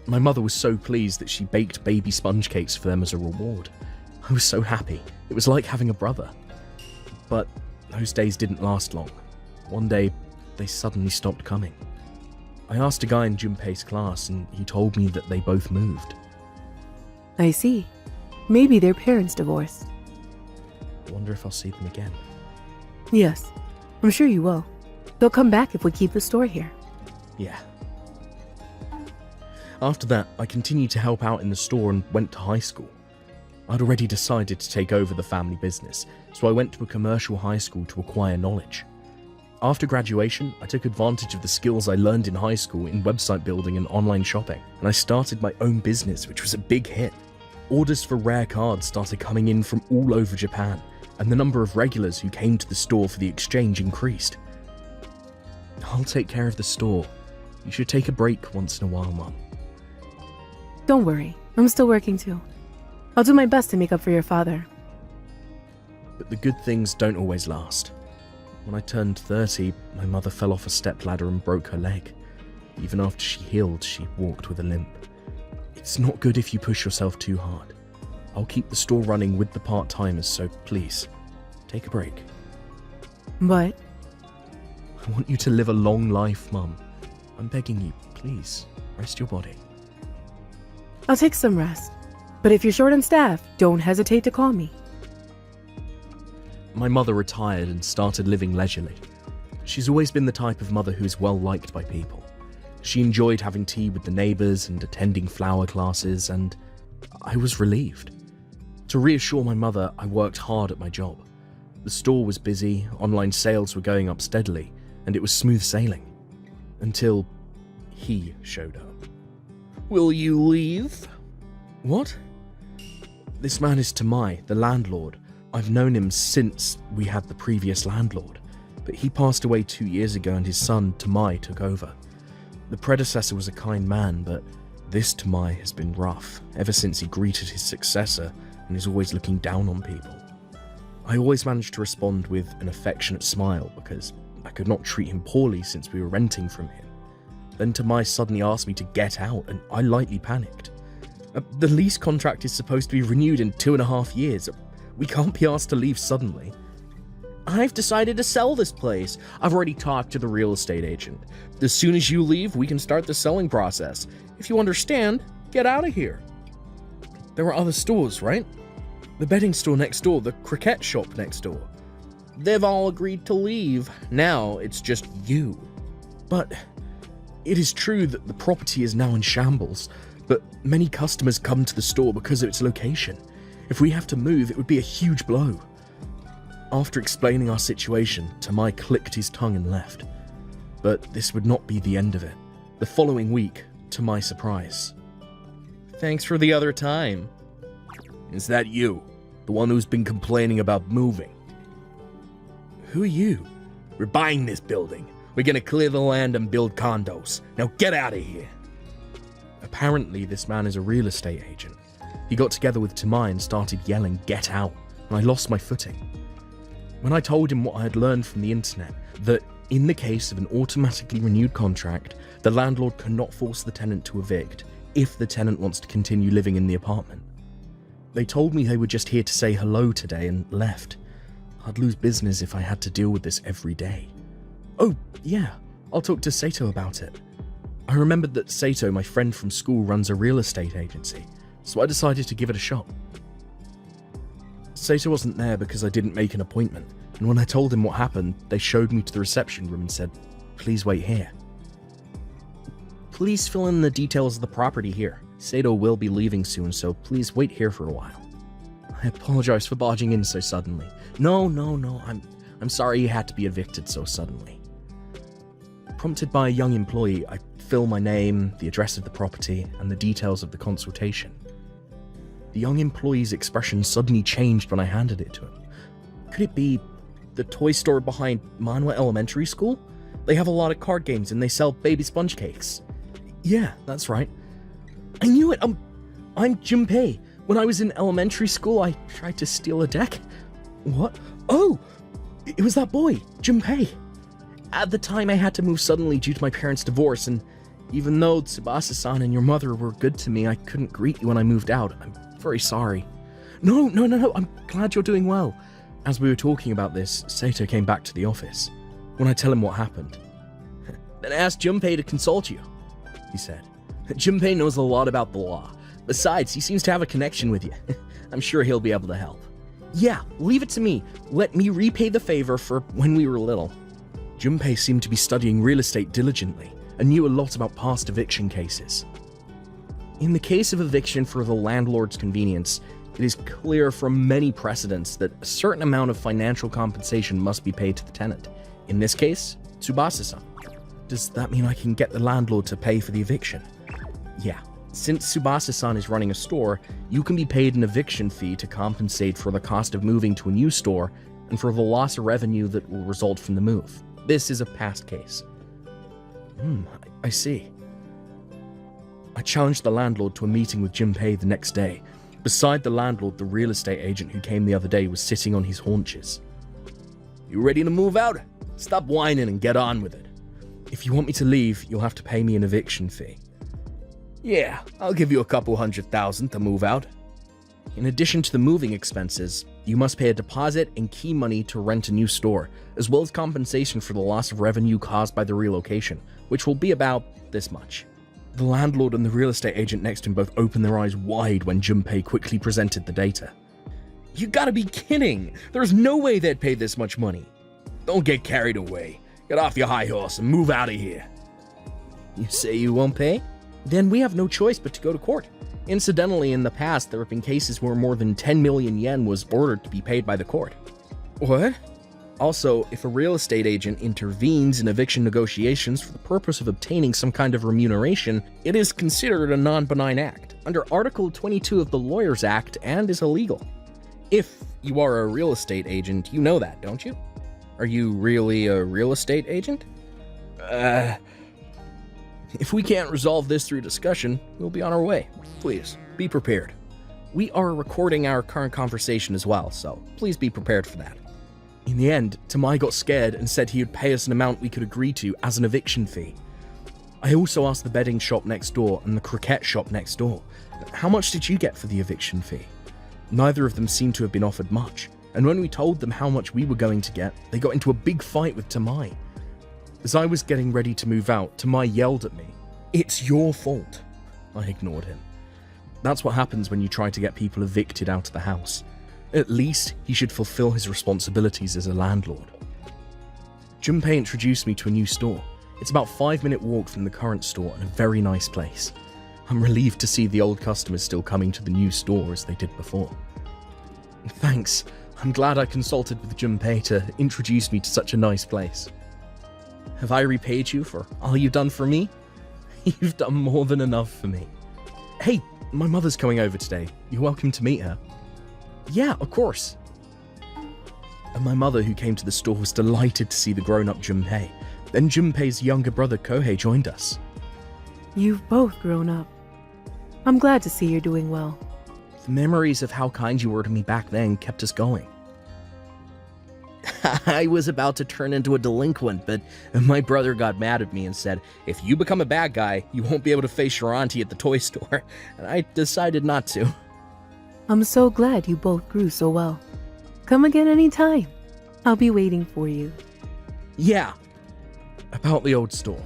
[SPEAKER 7] My mother was so pleased that she baked baby sponge cakes for them as a reward. I was so happy. It was like having a brother. But those days didn't last long. One day, they suddenly stopped coming. I asked a guy in Junpei's class, and he told me that they both moved.
[SPEAKER 9] I see. Maybe their parents divorced.
[SPEAKER 7] I wonder if I'll see them again.
[SPEAKER 9] Yes, I'm sure you will. They'll come back if we keep the store here.
[SPEAKER 7] Yeah. After that, I continued to help out in the store and went to high school. I'd already decided to take over the family business, so I went to a commercial high school to acquire knowledge. After graduation, I took advantage of the skills I learned in high school in website building and online shopping, and I started my own business, which was a big hit. Orders for rare cards started coming in from all over Japan, and the number of regulars who came to the store for the exchange increased. I'll take care of the store. You should take a break once in a while, Mum.
[SPEAKER 9] Don't worry, I'm still working too. I'll do my best to make up for your father.
[SPEAKER 7] But the good things don't always last. When I turned 30, my mother fell off a stepladder and broke her leg. Even after she healed, she walked with a limp. It's not good if you push yourself too hard. I'll keep the store running with the part-timers, so please, take a break.
[SPEAKER 9] But
[SPEAKER 7] I want you to live a long life, Mum. I'm begging you, please, rest your body.
[SPEAKER 9] I'll take some rest. But if you're short on staff, don't hesitate to call me.
[SPEAKER 7] My mother retired and started living leisurely. She's always been the type of mother who is well liked by people. She enjoyed having tea with the neighbours and attending flower classes, and I was relieved. To reassure my mother, I worked hard at my job. The store was busy, online sales were going up steadily, and it was smooth sailing. Until he showed up. Will you leave? What? This man is Tamai, the landlord. I've known him since we had the previous landlord, but he passed away 2 years ago and his son, Tamai, took over. The predecessor was a kind man, but this Tamai has been rough ever since he greeted his successor and is always looking down on people. I always managed to respond with an affectionate smile because I could not treat him poorly since we were renting from him. Then Tamai suddenly asked me to get out and I lightly panicked. The lease contract is supposed to be renewed in 2.5 years. We can't be asked to leave suddenly. I've decided to sell this place. I've already talked to the real estate agent. As soon as you leave, we can start the selling process. If you understand, get out of here. There are other stores, right? The bedding store next door, the cricket shop next door. They've all agreed to leave. Now it's just you. But it is true that the property is now in shambles, but many customers come to the store because of its location. If we have to move, it would be a huge blow. After explaining our situation, Tamai clicked his tongue and left. But this would not be the end of it. The following week, to my surprise. Thanks for the other time. Is that you? The one who's been complaining about moving? Who are you? We're buying this building. We're gonna clear the land and build condos. Now get out of here. Apparently, this man is a real estate agent. He got together with Tamai and started yelling, "Get out," and I lost my footing. When I told him what I had learned from the internet, that in the case of an automatically renewed contract, the landlord cannot force the tenant to evict if the tenant wants to continue living in the apartment. They told me they were just here to say hello today and left. I'd lose business if I had to deal with this every day. Oh, yeah, I'll talk to Sato about it. I remembered that Sato, my friend from school, runs a real estate agency, so I decided to give it a shot. Sato wasn't there because I didn't make an appointment, and when I told him what happened, they showed me to the reception room and said, "Please wait here." Please fill in the details of the property here. Sato will be leaving soon, so please wait here for a while. I apologize for barging in so suddenly. No, I'm sorry you had to be evicted so suddenly. Prompted by a young employee, I fill my name, the address of the property, and the details of the consultation. The young employee's expression suddenly changed when I handed it to him. Could it be the toy store behind Manwa Elementary School? They have a lot of card games and they sell baby sponge cakes. Yeah, that's right. I knew it. I'm Junpei. When I was in elementary school, I tried to steal a deck. What? Oh, it was that boy, Junpei. At the time, I had to move suddenly due to my parents' divorce, and even though Tsubasa-san and your mother were good to me, I couldn't greet you when I moved out. I'm very sorry. No, I'm glad you're doing well. As we were talking about this, Sato came back to the office. When I tell him what happened, "Then ask Junpei to consult you," he said. "Junpei knows a lot about the law. Besides, he seems to have a connection with you. I'm sure he'll be able to help." "Yeah, leave it to me. Let me repay the favor for when we were little." Junpei seemed to be studying real estate diligently and knew a lot about past eviction cases. In the case of eviction for the landlord's convenience, it is clear from many precedents that a certain amount of financial compensation must be paid to the tenant. In this case, Tsubasa-san. Does that mean I can get the landlord to pay for the eviction? Yeah. Since Tsubasa-san is running a store, you can be paid an eviction fee to compensate for the cost of moving to a new store and for the loss of revenue that will result from the move. This is a past case. I see. I challenged the landlord to a meeting with Junpei the next day. Beside the landlord, the real estate agent who came the other day was sitting on his haunches. You ready to move out? Stop whining and get on with it. If you want me to leave, you'll have to pay me an eviction fee. Yeah, I'll give you a couple $100,000 to move out. In addition to the moving expenses, you must pay a deposit and key money to rent a new store, as well as compensation for the loss of revenue caused by the relocation, which will be about this much. The landlord and the real estate agent next to him both opened their eyes wide when Junpei quickly presented the data. You gotta be kidding! There's no way they'd pay this much money. Don't get carried away. Get off your high horse and move out of here. You say you won't pay? Then we have no choice but to go to court. Incidentally, in the past, there have been cases where more than 10 million yen was ordered to be paid by the court. What? Also, if a real estate agent intervenes in eviction negotiations for the purpose of obtaining some kind of remuneration, it is considered a non-benign act under Article 22 of the Lawyers Act and is illegal. If you are a real estate agent, you know that, don't you? Are you really a real estate agent? If we can't resolve this through discussion, we'll be on our way. Please, be prepared. We are recording our current conversation as well, so please be prepared for that. In the end, Tamai got scared and said he would pay us an amount we could agree to as an eviction fee. I also asked the bedding shop next door and the croquette shop next door, how much did you get for the eviction fee? Neither of them seemed to have been offered much, and when we told them how much we were going to get, they got into a big fight with Tamai. As I was getting ready to move out, Tamai yelled at me, "It's your fault." I ignored him. That's what happens when you try to get people evicted out of the house. At least, he should fulfill his responsibilities as a landlord. Junpei introduced me to a new store. It's about a 5-minute walk from the current store and a very nice place. I'm relieved to see the old customers still coming to the new store as they did before. Thanks. I'm glad I consulted with Junpei to introduce me to such a nice place. Have I repaid you for all you've done for me? You've done more than enough for me. Hey, my mother's coming over today. You're welcome to meet her. Yeah, of course. And my mother, who came to the store, was delighted to see the grown-up Junpei. Then Junpei's younger brother Kohei joined us.
[SPEAKER 9] You've both grown up. I'm glad to see you're doing well.
[SPEAKER 7] The memories of how kind you were to me back then kept us going. I was about to turn into a delinquent, but my brother got mad at me and said, if you become a bad guy, you won't be able to face your auntie at the toy store. And I decided not to.
[SPEAKER 9] I'm so glad you both grew so well. Come again anytime. I'll be waiting for you.
[SPEAKER 7] Yeah. About the old store.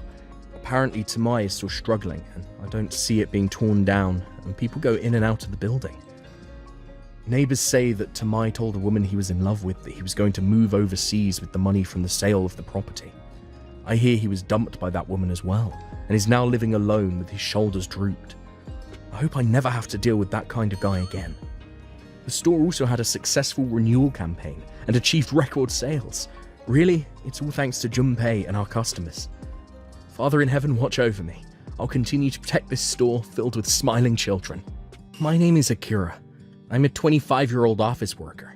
[SPEAKER 7] Apparently Tamai is still struggling, and I don't see it being torn down, and people go in and out of the building. Neighbors say that Tamai told a woman he was in love with that he was going to move overseas with the money from the sale of the property. I hear he was dumped by that woman as well, and is now living alone with his shoulders drooped. I hope I never have to deal with that kind of guy again. The store also had a successful renewal campaign and achieved record sales. Really, it's all thanks to Junpei and our customers. Father in heaven, watch over me. I'll continue to protect this store filled with smiling children. My name is Akira. I'm a 25-year-old office worker.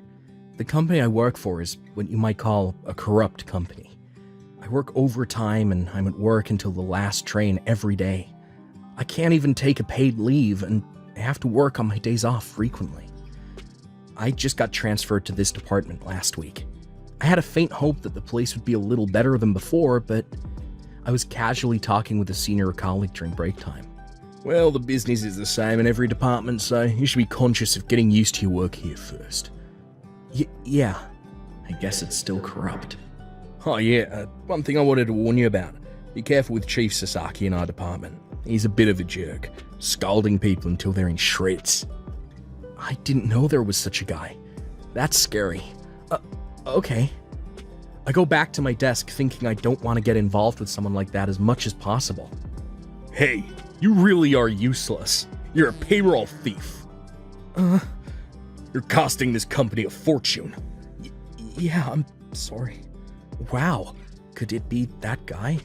[SPEAKER 7] The company I work for is what you might call a corrupt company. I work overtime and I'm at work until the last train every day. I can't even take a paid leave and I have to work on my days off frequently. I just got transferred to this department last week. I had a faint hope that the place would be a little better than before, but I was casually talking with a senior colleague during break time. Well, the business is the same in every department, so you should be conscious of getting used to your work here first. Yeah, I guess it's still corrupt. Oh yeah, one thing I wanted to warn you about. Be careful with Chief Sasaki in our department. He's a bit of a jerk, scalding people until they're in shreds. I didn't know there was such a guy. That's scary. Okay. I go back to my desk thinking I don't want to get involved with someone like that as much as possible. Hey, you really are useless. You're a payroll thief. You're costing this company a fortune. Yeah, I'm sorry. Wow, could it be that guy?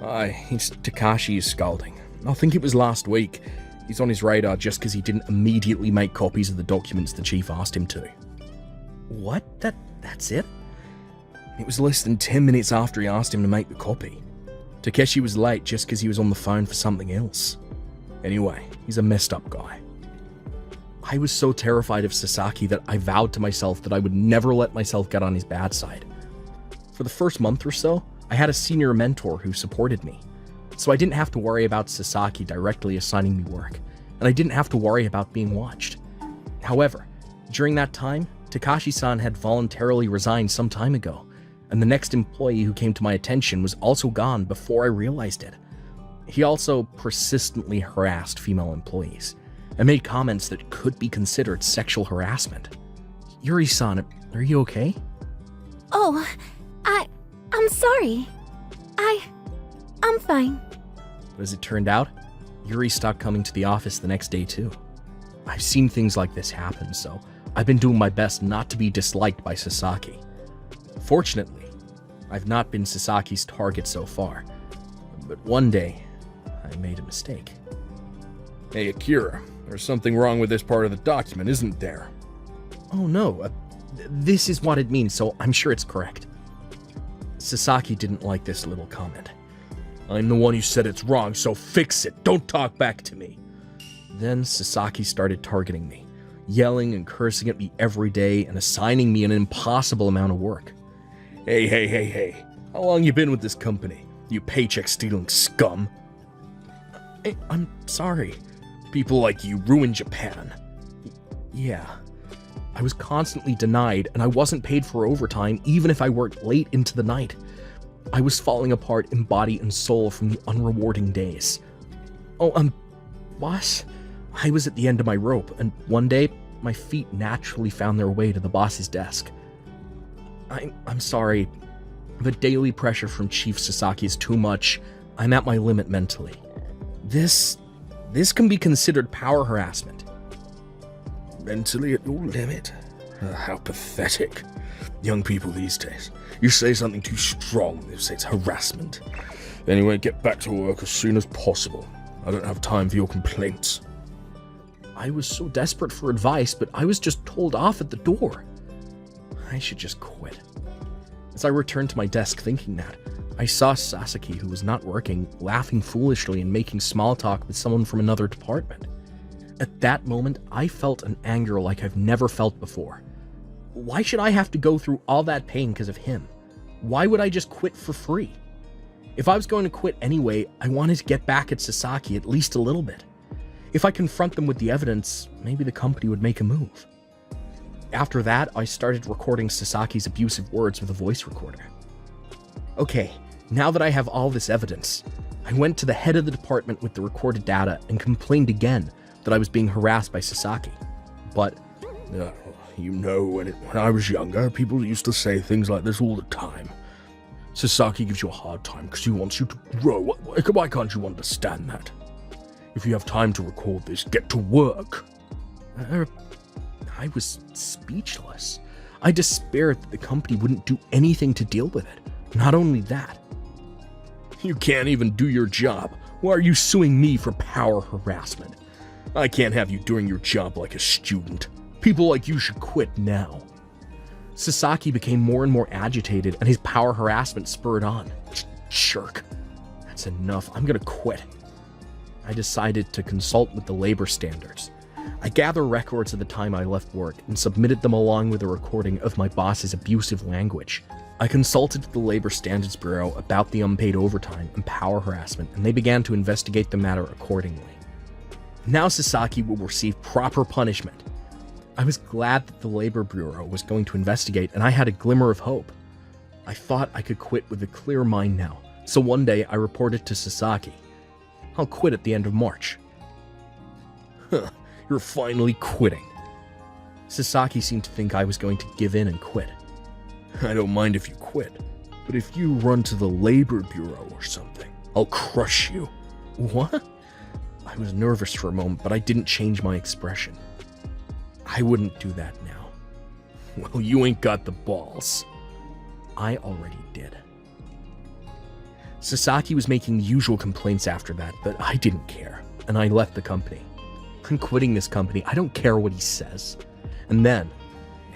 [SPEAKER 7] It's Takashi is scalding. I think it was last week. He's on his radar just because he didn't immediately make copies of the documents the chief asked him to. What? That's it? It was less than 10 minutes after he asked him to make the copy. Takeshi was late just because he was on the phone for something else. Anyway, he's a messed up guy. I was so terrified of Sasaki that I vowed to myself that I would never let myself get on his bad side. For the first month or so, I had a senior mentor who supported me, so I didn't have to worry about Sasaki directly assigning me work, and I didn't have to worry about being watched. However, during that time, Takashi-san had voluntarily resigned some time ago, and the next employee who came to my attention was also gone before I realized it. He also persistently harassed female employees, and made comments that could be considered sexual harassment. Yuri-san, are you okay?
[SPEAKER 3] Oh, I'm sorry. I'm fine.
[SPEAKER 7] But as it turned out, Yuri stopped coming to the office the next day too. I've seen things like this happen, so I've been doing my best not to be disliked by Sasaki. Fortunately, I've not been Sasaki's target so far, but one day, I made a mistake.
[SPEAKER 5] Hey, Akira, there's something wrong with this part of the document, isn't there?
[SPEAKER 7] Oh no, this is what it means, so I'm sure it's correct. Sasaki didn't like this little comment.
[SPEAKER 5] I'm the one who said it's wrong, so fix it. Don't talk back to me.
[SPEAKER 7] Then Sasaki started targeting me, yelling and cursing at me every day and assigning me an impossible amount of work.
[SPEAKER 5] Hey. How long you been with this company, you paycheck-stealing scum?
[SPEAKER 7] I'm sorry.
[SPEAKER 5] People like you ruin Japan.
[SPEAKER 7] Yeah. I was constantly denied, and I wasn't paid for overtime even if I worked late into the night. I was falling apart in body and soul from the unrewarding days. Boss? I was at the end of my rope, and one day, my feet naturally found their way to the boss's desk. I'm sorry. The daily pressure from Chief Sasaki is too much. I'm at my limit mentally. This can be considered power harassment.
[SPEAKER 5] Mentally at your limit? How pathetic. Young people these days. You say something too strong, they say it's harassment. Anyway, get back to work as soon as possible. I don't have time for your complaints.
[SPEAKER 7] I was so desperate for advice, but I was just told off at the door. I should just quit. As I returned to my desk thinking that, I saw Sasaki, who was not working, laughing foolishly and making small talk with someone from another department. At that moment, I felt an anger like I've never felt before. Why should I have to go through all that pain because of him? Why would I just quit for free? If I was going to quit anyway, I wanted to get back at Sasaki at least a little bit. If I confront them with the evidence, maybe the company would make a move. After that, I started recording Sasaki's abusive words with a voice recorder. Okay, now that I have all this evidence, I went to the head of the department with the recorded data and complained again that I was being harassed by Sasaki. But
[SPEAKER 5] when I was younger, people used to say things like this all the time. Sasaki gives you a hard time because he wants you to grow. Why can't you understand that? If you have time to record this, get to work.
[SPEAKER 7] I was speechless. I despaired that the company wouldn't do anything to deal with it. Not only that.
[SPEAKER 5] You can't even do your job. Why are you suing me for power harassment? I can't have you doing your job like a student. People like you should quit now.
[SPEAKER 7] Sasaki became more and more agitated, and his power harassment spurred on. Jerk. That's enough. I'm gonna quit. I decided to consult with the labor standards. I gathered records of the time I left work and submitted them along with a recording of my boss's abusive language. I consulted with the Labor Standards Bureau about the unpaid overtime and power harassment, and they began to investigate the matter accordingly. Now Sasaki will receive proper punishment. I was glad that the Labor Bureau was going to investigate, and I had a glimmer of hope. I thought I could quit with a clear mind now, so one day I reported to Sasaki. I'll quit at the end of March.
[SPEAKER 5] You're finally quitting.
[SPEAKER 7] Sasaki seemed to think I was going to give in and quit.
[SPEAKER 5] I don't mind if you quit, but if you run to the labor bureau or something, I'll crush you.
[SPEAKER 7] What? I was nervous for a moment, but I didn't change my expression. I wouldn't do that now.
[SPEAKER 5] Well, you ain't got the balls.
[SPEAKER 7] I already did. Sasaki was making the usual complaints after that, but I didn't care, and I left the company. I'm quitting this company. I don't care what he says. And then,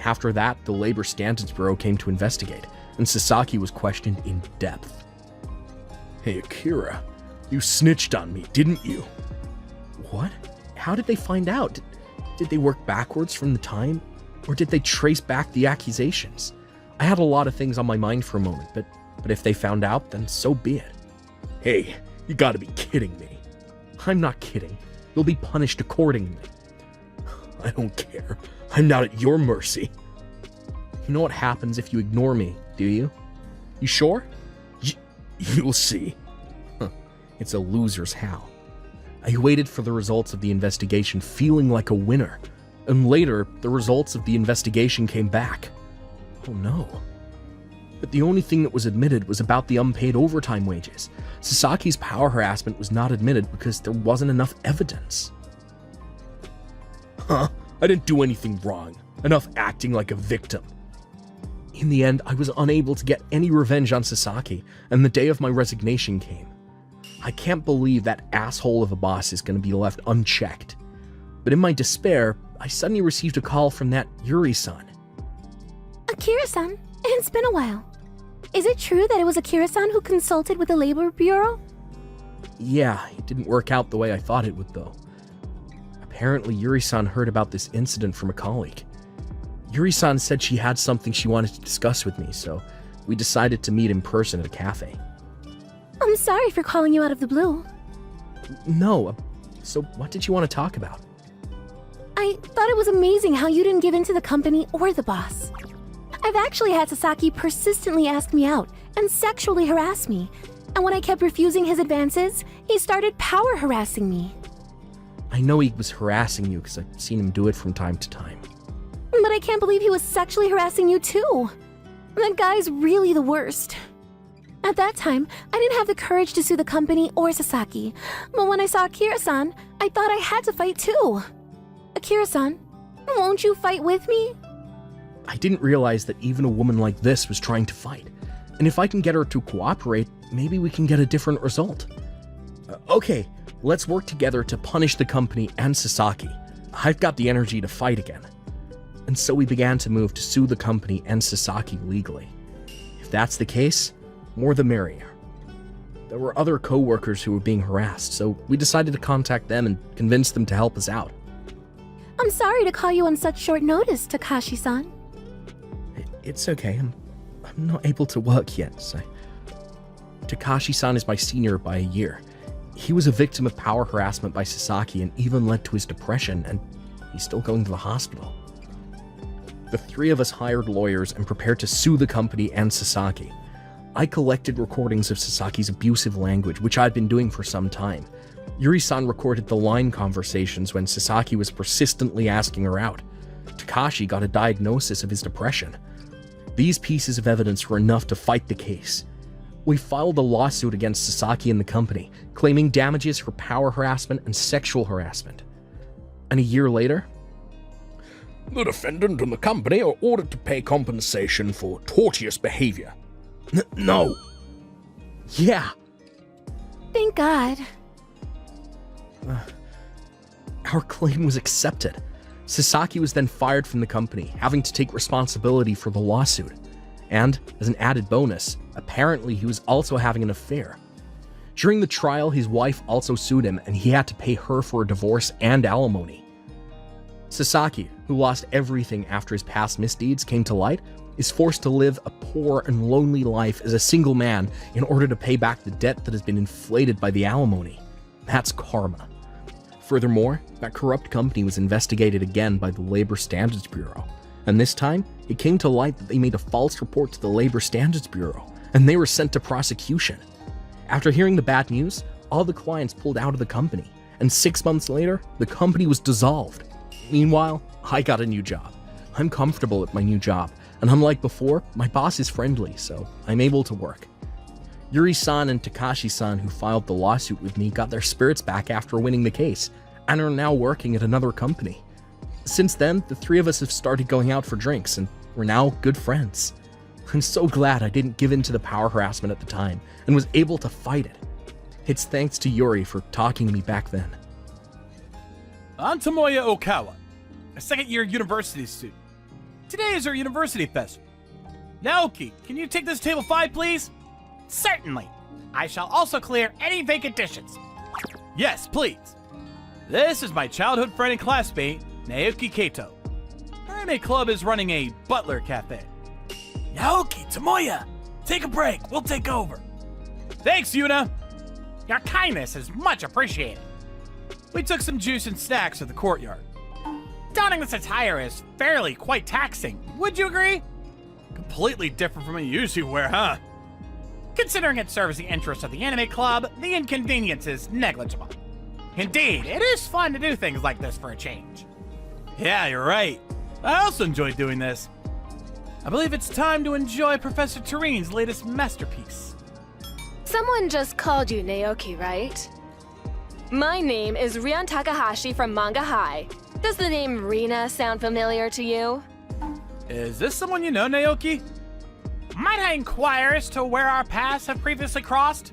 [SPEAKER 7] after that, the Labor Standards Bureau came to investigate, and Sasaki was questioned in depth.
[SPEAKER 5] Hey, Akira, you snitched on me, didn't you?
[SPEAKER 7] What? How did they find out? Did they work backwards from the time? Or did they trace back the accusations? I had a lot of things on my mind for a moment, but if they found out, then so be it.
[SPEAKER 5] Hey, you gotta be kidding me.
[SPEAKER 7] I'm not kidding. You'll be punished accordingly.
[SPEAKER 5] I don't care. I'm not at your mercy.
[SPEAKER 7] You know what happens if you ignore me, do you? You sure?
[SPEAKER 5] You'll see.
[SPEAKER 7] It's a loser's howl. I waited for the results of the investigation feeling like a winner, and later, the results of the investigation came back. Oh no. But the only thing that was admitted was about the unpaid overtime wages. Sasaki's power harassment was not admitted because there wasn't enough evidence.
[SPEAKER 5] Huh? I didn't do anything wrong. Enough acting like a victim.
[SPEAKER 7] In the end, I was unable to get any revenge on Sasaki, and the day of my resignation came. I can't believe that asshole of a boss is going to be left unchecked. But in my despair, I suddenly received a call from that Yuri-san.
[SPEAKER 6] Akira-san, it's been a while. Is it true that it was Akira-san who consulted with the Labor Bureau?
[SPEAKER 7] Yeah, it didn't work out the way I thought it would, though. Apparently, Yuri-san heard about this incident from a colleague. Yuri-san said she had something she wanted to discuss with me, so we decided to meet in person at a cafe.
[SPEAKER 6] I'm sorry for calling you out of the blue.
[SPEAKER 7] No, so what did you want to talk about?
[SPEAKER 6] I thought it was amazing how you didn't give in to the company or the boss. I've actually had Sasaki persistently ask me out and sexually harass me, and when I kept refusing his advances, he started power harassing me.
[SPEAKER 7] I know he was harassing you because I've seen him do it from time to time.
[SPEAKER 6] But I can't believe he was sexually harassing you too. That guy's really the worst. At that time, I didn't have the courage to sue the company or Sasaki, but when I saw Akira-san, I thought I had to fight too. Akira-san, won't you fight with me?
[SPEAKER 7] I didn't realize that even a woman like this was trying to fight. And if I can get her to cooperate, maybe we can get a different result. Okay, let's work together to punish the company and Sasaki. I've got the energy to fight again. And so we began to move to sue the company and Sasaki legally. If that's the case, more the merrier. There were other co-workers who were being harassed, so we decided to contact them and convince them to help us out.
[SPEAKER 6] I'm sorry to call you on such short notice, Takashi-san.
[SPEAKER 7] It's okay, I'm not able to work yet, so... Takashi-san is my senior by a year. He was a victim of power harassment by Sasaki and even led to his depression, and he's still going to the hospital. The three of us hired lawyers and prepared to sue the company and Sasaki. I collected recordings of Sasaki's abusive language, which I'd been doing for some time. Yuri-san recorded the line conversations when Sasaki was persistently asking her out. Takashi got a diagnosis of his depression. These pieces of evidence were enough to fight the case. We filed a lawsuit against Sasaki and the company, claiming damages for power harassment and sexual harassment. And a year later,
[SPEAKER 5] the defendant and the company are ordered to pay compensation for tortious behavior. No.
[SPEAKER 7] Yeah.
[SPEAKER 6] Thank God.
[SPEAKER 7] Our claim was accepted. Sasaki was then fired from the company, having to take responsibility for the lawsuit. And, as an added bonus, apparently he was also having an affair. During the trial, his wife also sued him, and he had to pay her for a divorce and alimony. Sasaki, who lost everything after his past misdeeds came to light, is forced to live a poor and lonely life as a single man in order to pay back the debt that has been inflated by the alimony. That's karma. Furthermore, that corrupt company was investigated again by the Labor Standards Bureau, and this time, it came to light that they made a false report to the Labor Standards Bureau, and they were sent to prosecution. After hearing the bad news, all the clients pulled out of the company, and 6 months later, the company was dissolved. Meanwhile, I got a new job. I'm comfortable at my new job, And unlike before, my boss is friendly, so I'm able to work. Yuri-san and Takashi-san, who filed the lawsuit with me, got their spirits back after winning the case, and are now working at another company. Since then, the three of us have started going out for drinks, and we're now good friends. I'm so glad I didn't give in to the power harassment at the time, and was able to fight it. It's thanks to Yuri for talking to me back then.
[SPEAKER 10] I'm Tomoya Okawa, a second-year university student. Today is our university festival. Naoki, can you take this table 5, please?
[SPEAKER 11] Certainly. I shall also clear any vacant dishes.
[SPEAKER 10] Yes, please. This is my childhood friend and classmate, Naoki Kato. Her anime club is running a butler cafe.
[SPEAKER 11] Naoki, Tomoya, take a break. We'll take over.
[SPEAKER 10] Thanks, Yuna!
[SPEAKER 11] Your kindness is much appreciated.
[SPEAKER 10] We took some juice and snacks at the courtyard.
[SPEAKER 11] Donning this attire is fairly quite taxing. Would you agree?
[SPEAKER 10] Completely different from what you usually wear, huh?
[SPEAKER 11] Considering it serves the interests of the anime club, the inconvenience is negligible. Indeed, it is fun to do things like this for a change.
[SPEAKER 10] Yeah, you're right. I also enjoy doing this. I believe it's time to enjoy Professor Turin's latest masterpiece.
[SPEAKER 12] Someone just called you Naoki, right? My name is Rian Takahashi from Manga High. Does the name Rina sound familiar to you?
[SPEAKER 10] Is this someone you know, Naoki?
[SPEAKER 11] Might I inquire as to where our paths have previously crossed?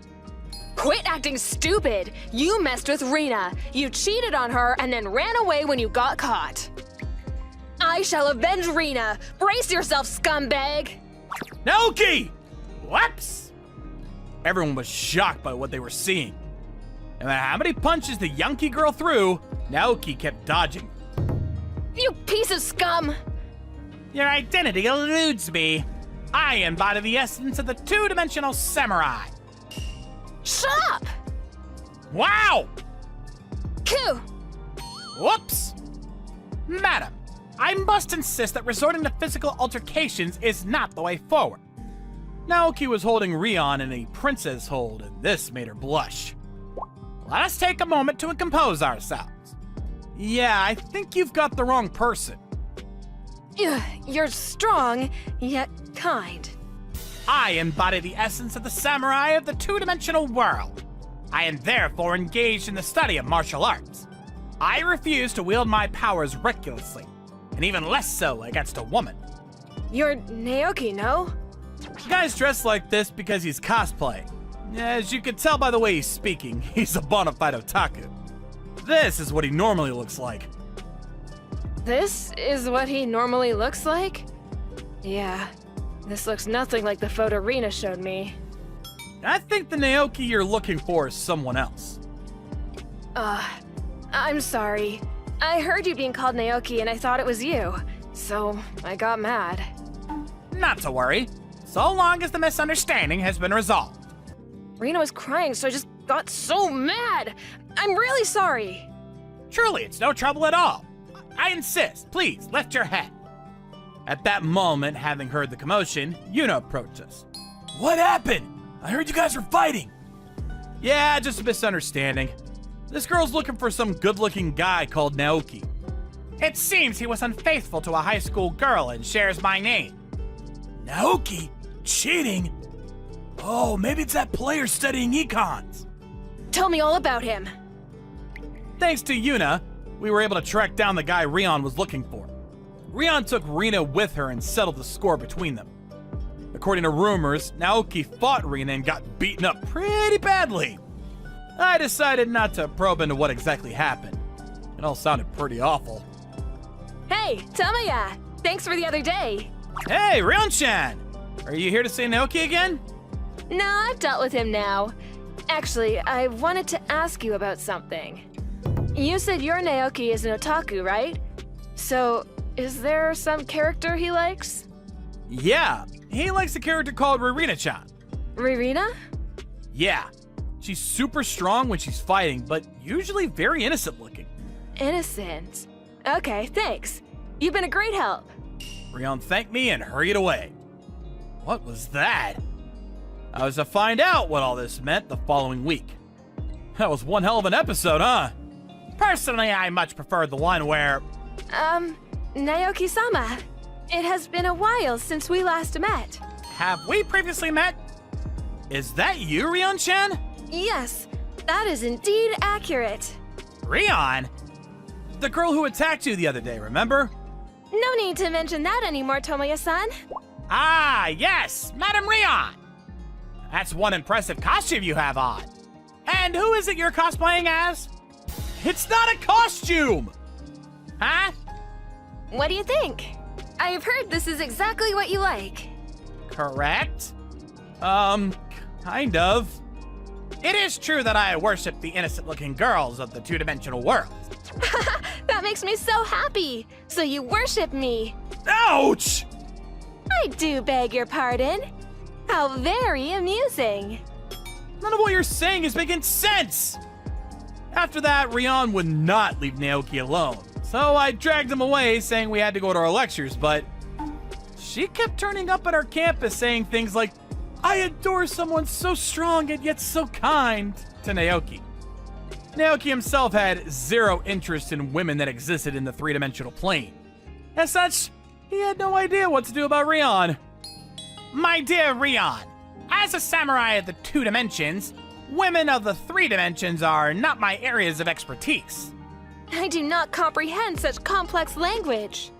[SPEAKER 12] Quit acting stupid! You messed with Rina. You cheated on her and then ran away when you got caught. I shall avenge Rina. Brace yourself, scumbag!
[SPEAKER 10] Naoki!
[SPEAKER 11] Whoops!
[SPEAKER 10] Everyone was shocked by what they were seeing. No matter how many punches the Yankee girl threw, Naoki kept dodging.
[SPEAKER 12] You piece of scum!
[SPEAKER 11] Your identity eludes me. I embody the essence of the two-dimensional samurai.
[SPEAKER 12] Shut up!
[SPEAKER 11] Wow!
[SPEAKER 12] Coup!
[SPEAKER 11] Whoops! Madam, I must insist that resorting to physical altercations is not the way forward.
[SPEAKER 10] Naoki was holding Rion in a princess hold, and this made her blush.
[SPEAKER 11] Let us take a moment to compose ourselves.
[SPEAKER 10] Yeah, I think you've got the wrong person.
[SPEAKER 12] You're strong, yet kind.
[SPEAKER 11] I embody the essence of the samurai of the two-dimensional world. I am therefore engaged in the study of martial arts. I refuse to wield my powers recklessly, and even less so against a woman.
[SPEAKER 12] You're Naoki, no?
[SPEAKER 10] The guy's dressed like this because he's cosplaying. As you can tell by the way he's speaking, he's a bona fide otaku. This is what he normally looks like.
[SPEAKER 12] This is what he normally looks like? Yeah, this looks nothing like the photo Rina showed me.
[SPEAKER 10] I think the Naoki you're looking for is someone else.
[SPEAKER 12] I'm sorry. I heard you being called Naoki and I thought it was you, so I got mad.
[SPEAKER 11] Not to worry, so long as the misunderstanding has been resolved.
[SPEAKER 12] Rina was crying, so I just got so mad. I'm really sorry.
[SPEAKER 11] Truly, it's no trouble at all. I insist, please lift your head.
[SPEAKER 10] At that moment, having heard the commotion, Yuna approached us.
[SPEAKER 11] What happened? I heard you guys were fighting.
[SPEAKER 10] Yeah, just a misunderstanding. This girl's looking for some good-looking guy called Naoki.
[SPEAKER 11] It seems he was unfaithful to a high school girl and shares my name.
[SPEAKER 13] Naoki? Cheating? Oh, maybe it's that player studying econs.
[SPEAKER 12] Tell me all about him.
[SPEAKER 10] Thanks to Yuna, we were able to track down the guy Rion was looking for. Rion took Rina with her and settled the score between them. According to rumors, Naoki fought Rina and got beaten up pretty badly. I decided not to probe into what exactly happened. It all sounded pretty awful.
[SPEAKER 12] Hey, Tomoya! Thanks for the other day.
[SPEAKER 10] Hey, Rion-chan! Are you here to see Naoki again?
[SPEAKER 12] No, I've dealt with him now. Actually, I wanted to ask you about something. You said your Naoki is an otaku, right? So, is there some character he likes?
[SPEAKER 10] Yeah, he likes a character called Ririna-chan.
[SPEAKER 12] Ririna?
[SPEAKER 10] Yeah, she's super strong when she's fighting, but usually very innocent looking.
[SPEAKER 12] Innocent. Okay, thanks. You've been a great help.
[SPEAKER 10] Rion thanked me and hurried away. What was that? I was to find out what all this meant the following week. That was one hell of an episode, huh?
[SPEAKER 11] Personally, I much prefer the one where...
[SPEAKER 12] Naoki-sama. It has been a while since we last met.
[SPEAKER 11] Have we previously met? Is that you, Rion-chan?
[SPEAKER 12] Yes, that is indeed accurate.
[SPEAKER 11] Rion? The girl who attacked you the other day, remember?
[SPEAKER 12] No need to mention that anymore, Tomoya-san.
[SPEAKER 11] Ah, yes, Madam Rion. That's one impressive costume you have on. And who is it you're cosplaying as? It's not a costume! Huh?
[SPEAKER 12] What do you think? I've heard this is exactly what you like.
[SPEAKER 11] Correct? Kind of. It is true that I worship the innocent-looking girls of the two-dimensional world.
[SPEAKER 12] That makes me so happy. So you worship me.
[SPEAKER 11] Ouch!
[SPEAKER 12] I do beg your pardon. How very amusing.
[SPEAKER 11] None of what you're saying is making sense! After that, Rion would not leave Naoki alone, so I dragged him away saying we had to go to our lectures, but she kept turning up at our campus saying things like, "I adore someone so strong and yet so kind," to Naoki. Naoki himself had zero interest in women that existed in the three-dimensional plane. As such, he had no idea what to do about Rion. My dear Rion, as a samurai of the two dimensions, women of the three dimensions are not my areas of expertise.
[SPEAKER 12] I do not comprehend such complex language.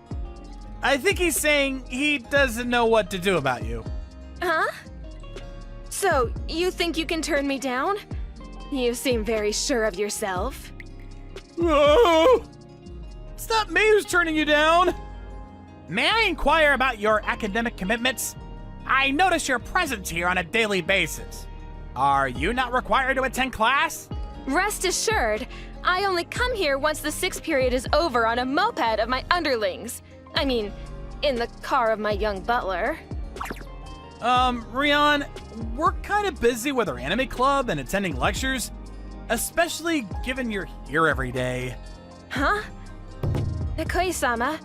[SPEAKER 11] I think he's saying he doesn't know what to do about you.
[SPEAKER 12] Huh? So, you think you can turn me down? You seem very sure of yourself.
[SPEAKER 11] Oh! It's not me who's turning you down. May I inquire about your academic commitments? I notice your presence here on a daily basis. Are you not required to attend class?
[SPEAKER 12] Rest assured, I only come here once the 6th period is over on a moped of my underlings. I mean, in the car of my young butler.
[SPEAKER 11] Rion, we're kind of busy with our anime club and attending lectures, especially given you're here every day.
[SPEAKER 12] Huh? Nikoi-sama,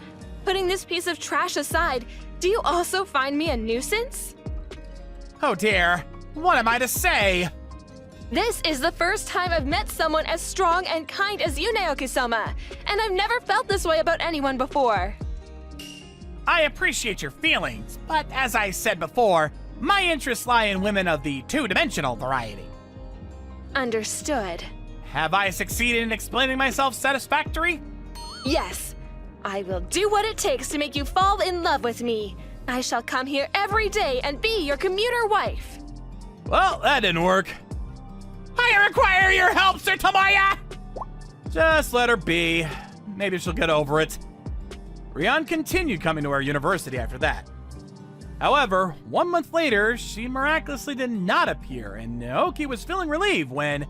[SPEAKER 12] putting this piece of trash aside, do you also find me a nuisance?
[SPEAKER 11] Oh dear, what am I to say?
[SPEAKER 12] This is the first time I've met someone as strong and kind as you, Naoki-sama, and I've never felt this way about anyone before.
[SPEAKER 11] I appreciate your feelings, but as I said before, my interests lie in women of the two-dimensional variety.
[SPEAKER 12] Understood.
[SPEAKER 11] Have I succeeded in explaining myself satisfactory?
[SPEAKER 12] Yes. I will do what it takes to make you fall in love with me. I shall come here every day and be your commuter wife.
[SPEAKER 11] Well, that didn't work. I require your help, Sir Tomoya! Just let her be. Maybe she'll get over it. Rion continued coming to our university after that. However, 1 month later, she miraculously did not appear, and Naoki was feeling relieved when...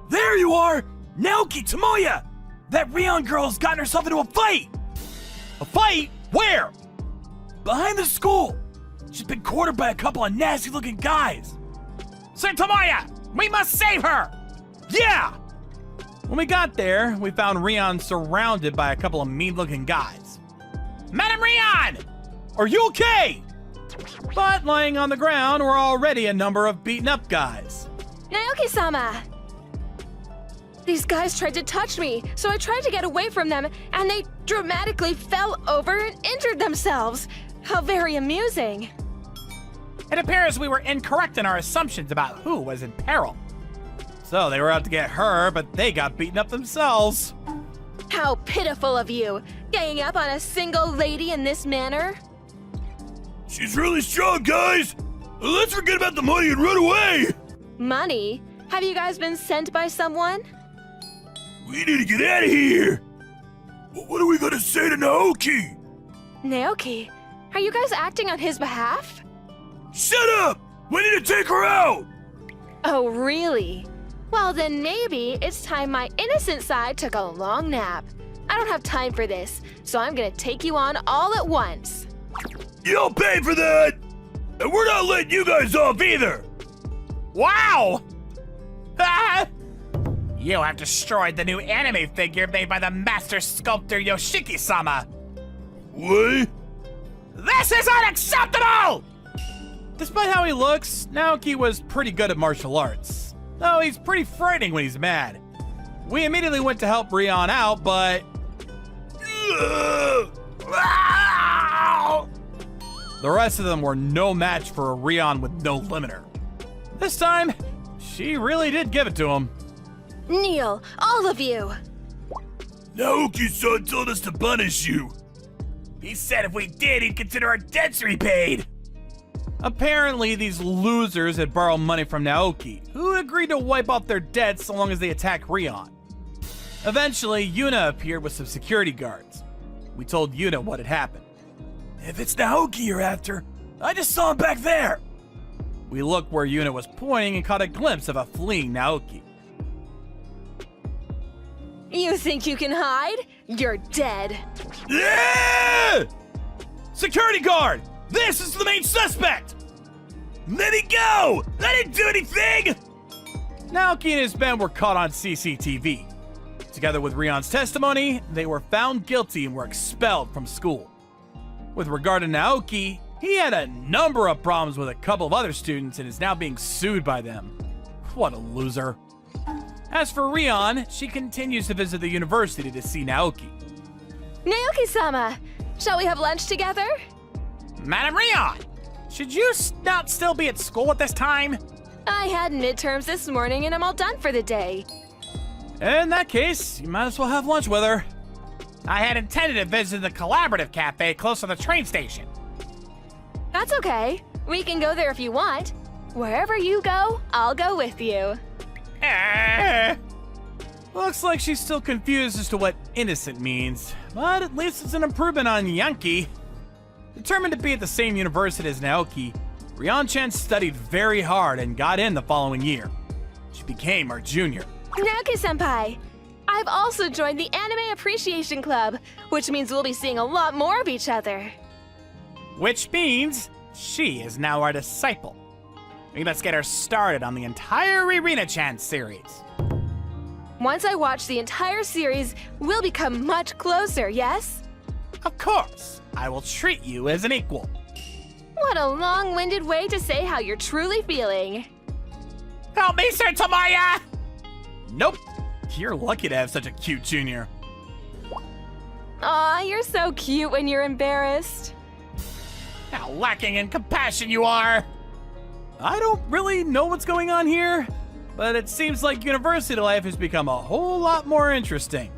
[SPEAKER 13] There you are! Naoki Tomoya! That Rion girl's gotten herself into a fight!
[SPEAKER 11] A fight? Where?
[SPEAKER 13] Behind the school! She's been cornered by a couple of nasty-looking guys!
[SPEAKER 11] Sir Tomoya! We must save her! Yeah! When we got there, we found Rion surrounded by a couple of mean-looking guys. Madam Rion! Are you okay? But lying on the ground were already a number of beaten-up guys.
[SPEAKER 12] Naoki-sama! These guys tried to touch me, so I tried to get away from them, and they dramatically fell over and injured themselves. How very amusing.
[SPEAKER 11] It appears we were incorrect in our assumptions about who was in peril. So they were out to get her, but they got beaten up themselves.
[SPEAKER 12] How pitiful of you, ganging up on a single lady in this manner.
[SPEAKER 13] She's really strong, guys! Let's forget about the money and run away!
[SPEAKER 12] Money? Have you guys been sent by someone?
[SPEAKER 13] We need to get out of here! But what are we gonna say to Naoki?
[SPEAKER 12] Naoki, are you guys acting on his behalf?
[SPEAKER 13] Shut up! We need to take her out!
[SPEAKER 12] Oh, really? Well, then maybe it's time my innocent side took a long nap. I don't have time for this, so I'm gonna take you on all at once.
[SPEAKER 13] You'll pay for that! And we're not letting you guys off either!
[SPEAKER 11] Wow! Ah! You have destroyed the new anime figure made by the master sculptor Yoshiki-sama!
[SPEAKER 13] What?
[SPEAKER 11] This is unacceptable! Despite how he looks, Naoki was pretty good at martial arts. Though he's pretty frightening when he's mad. We immediately went to help Rion out, but...
[SPEAKER 10] The rest of them were no match for a Rion with no limiter. This time, she really did give it to him.
[SPEAKER 12] Kneel, all of you!
[SPEAKER 13] Naoki-san told us to punish you. He said if we did, he'd consider our debts repaid.
[SPEAKER 10] Apparently, these losers had borrowed money from Naoki, who agreed to wipe off their debts so long as they attacked Rion. Eventually, Yuna appeared with some security guards. We told Yuna what had happened.
[SPEAKER 13] If it's Naoki you're after, I just saw him back there.
[SPEAKER 10] We looked where Yuna was pointing and caught a glimpse of a fleeing Naoki.
[SPEAKER 12] You think you can hide? You're dead.
[SPEAKER 13] Yeah!
[SPEAKER 10] Security guard! This is the main suspect!
[SPEAKER 13] Let me go! I didn't do anything!
[SPEAKER 10] Naoki and his men were caught on CCTV. Together with Rion's testimony, they were found guilty and were expelled from school. With regard to Naoki, he had a number of problems with a couple of other students and is now being sued by them. What a loser. As for Rion, she continues to visit the university to see Naoki.
[SPEAKER 12] Naoki-sama, shall we have lunch together?
[SPEAKER 11] Madam Rion, should you not still be at school at this time?
[SPEAKER 12] I had midterms this morning and I'm all done for the day.
[SPEAKER 10] In that case, you might as well have lunch with her.
[SPEAKER 11] I had intended to visit the collaborative cafe close to the train station.
[SPEAKER 12] That's okay. We can go there if you want. Wherever you go, I'll go with you.
[SPEAKER 10] Looks like she's still confused as to what innocent means, but at least it's an improvement on Yankee. Determined to be at the same university as Naoki, Rion-chan studied very hard and got in the following year. She became our junior.
[SPEAKER 12] Naoki-senpai, I've also joined the Anime Appreciation Club, which means we'll be seeing a lot more of each other.
[SPEAKER 11] Which means she is now our disciple. Let's get her started on the entire Ririna-chan series.
[SPEAKER 12] Once I watch the entire series, we'll become much closer, yes?
[SPEAKER 11] Of course, I will treat you as an equal.
[SPEAKER 12] What a long-winded way to say how you're truly feeling.
[SPEAKER 11] Help me, Sir Tamaya!
[SPEAKER 10] Nope. You're lucky to have such a cute junior.
[SPEAKER 12] Aw, you're so cute when you're embarrassed.
[SPEAKER 11] How lacking in compassion you are!
[SPEAKER 10] I don't really know what's going on here, but it seems like university life has become a whole lot more interesting.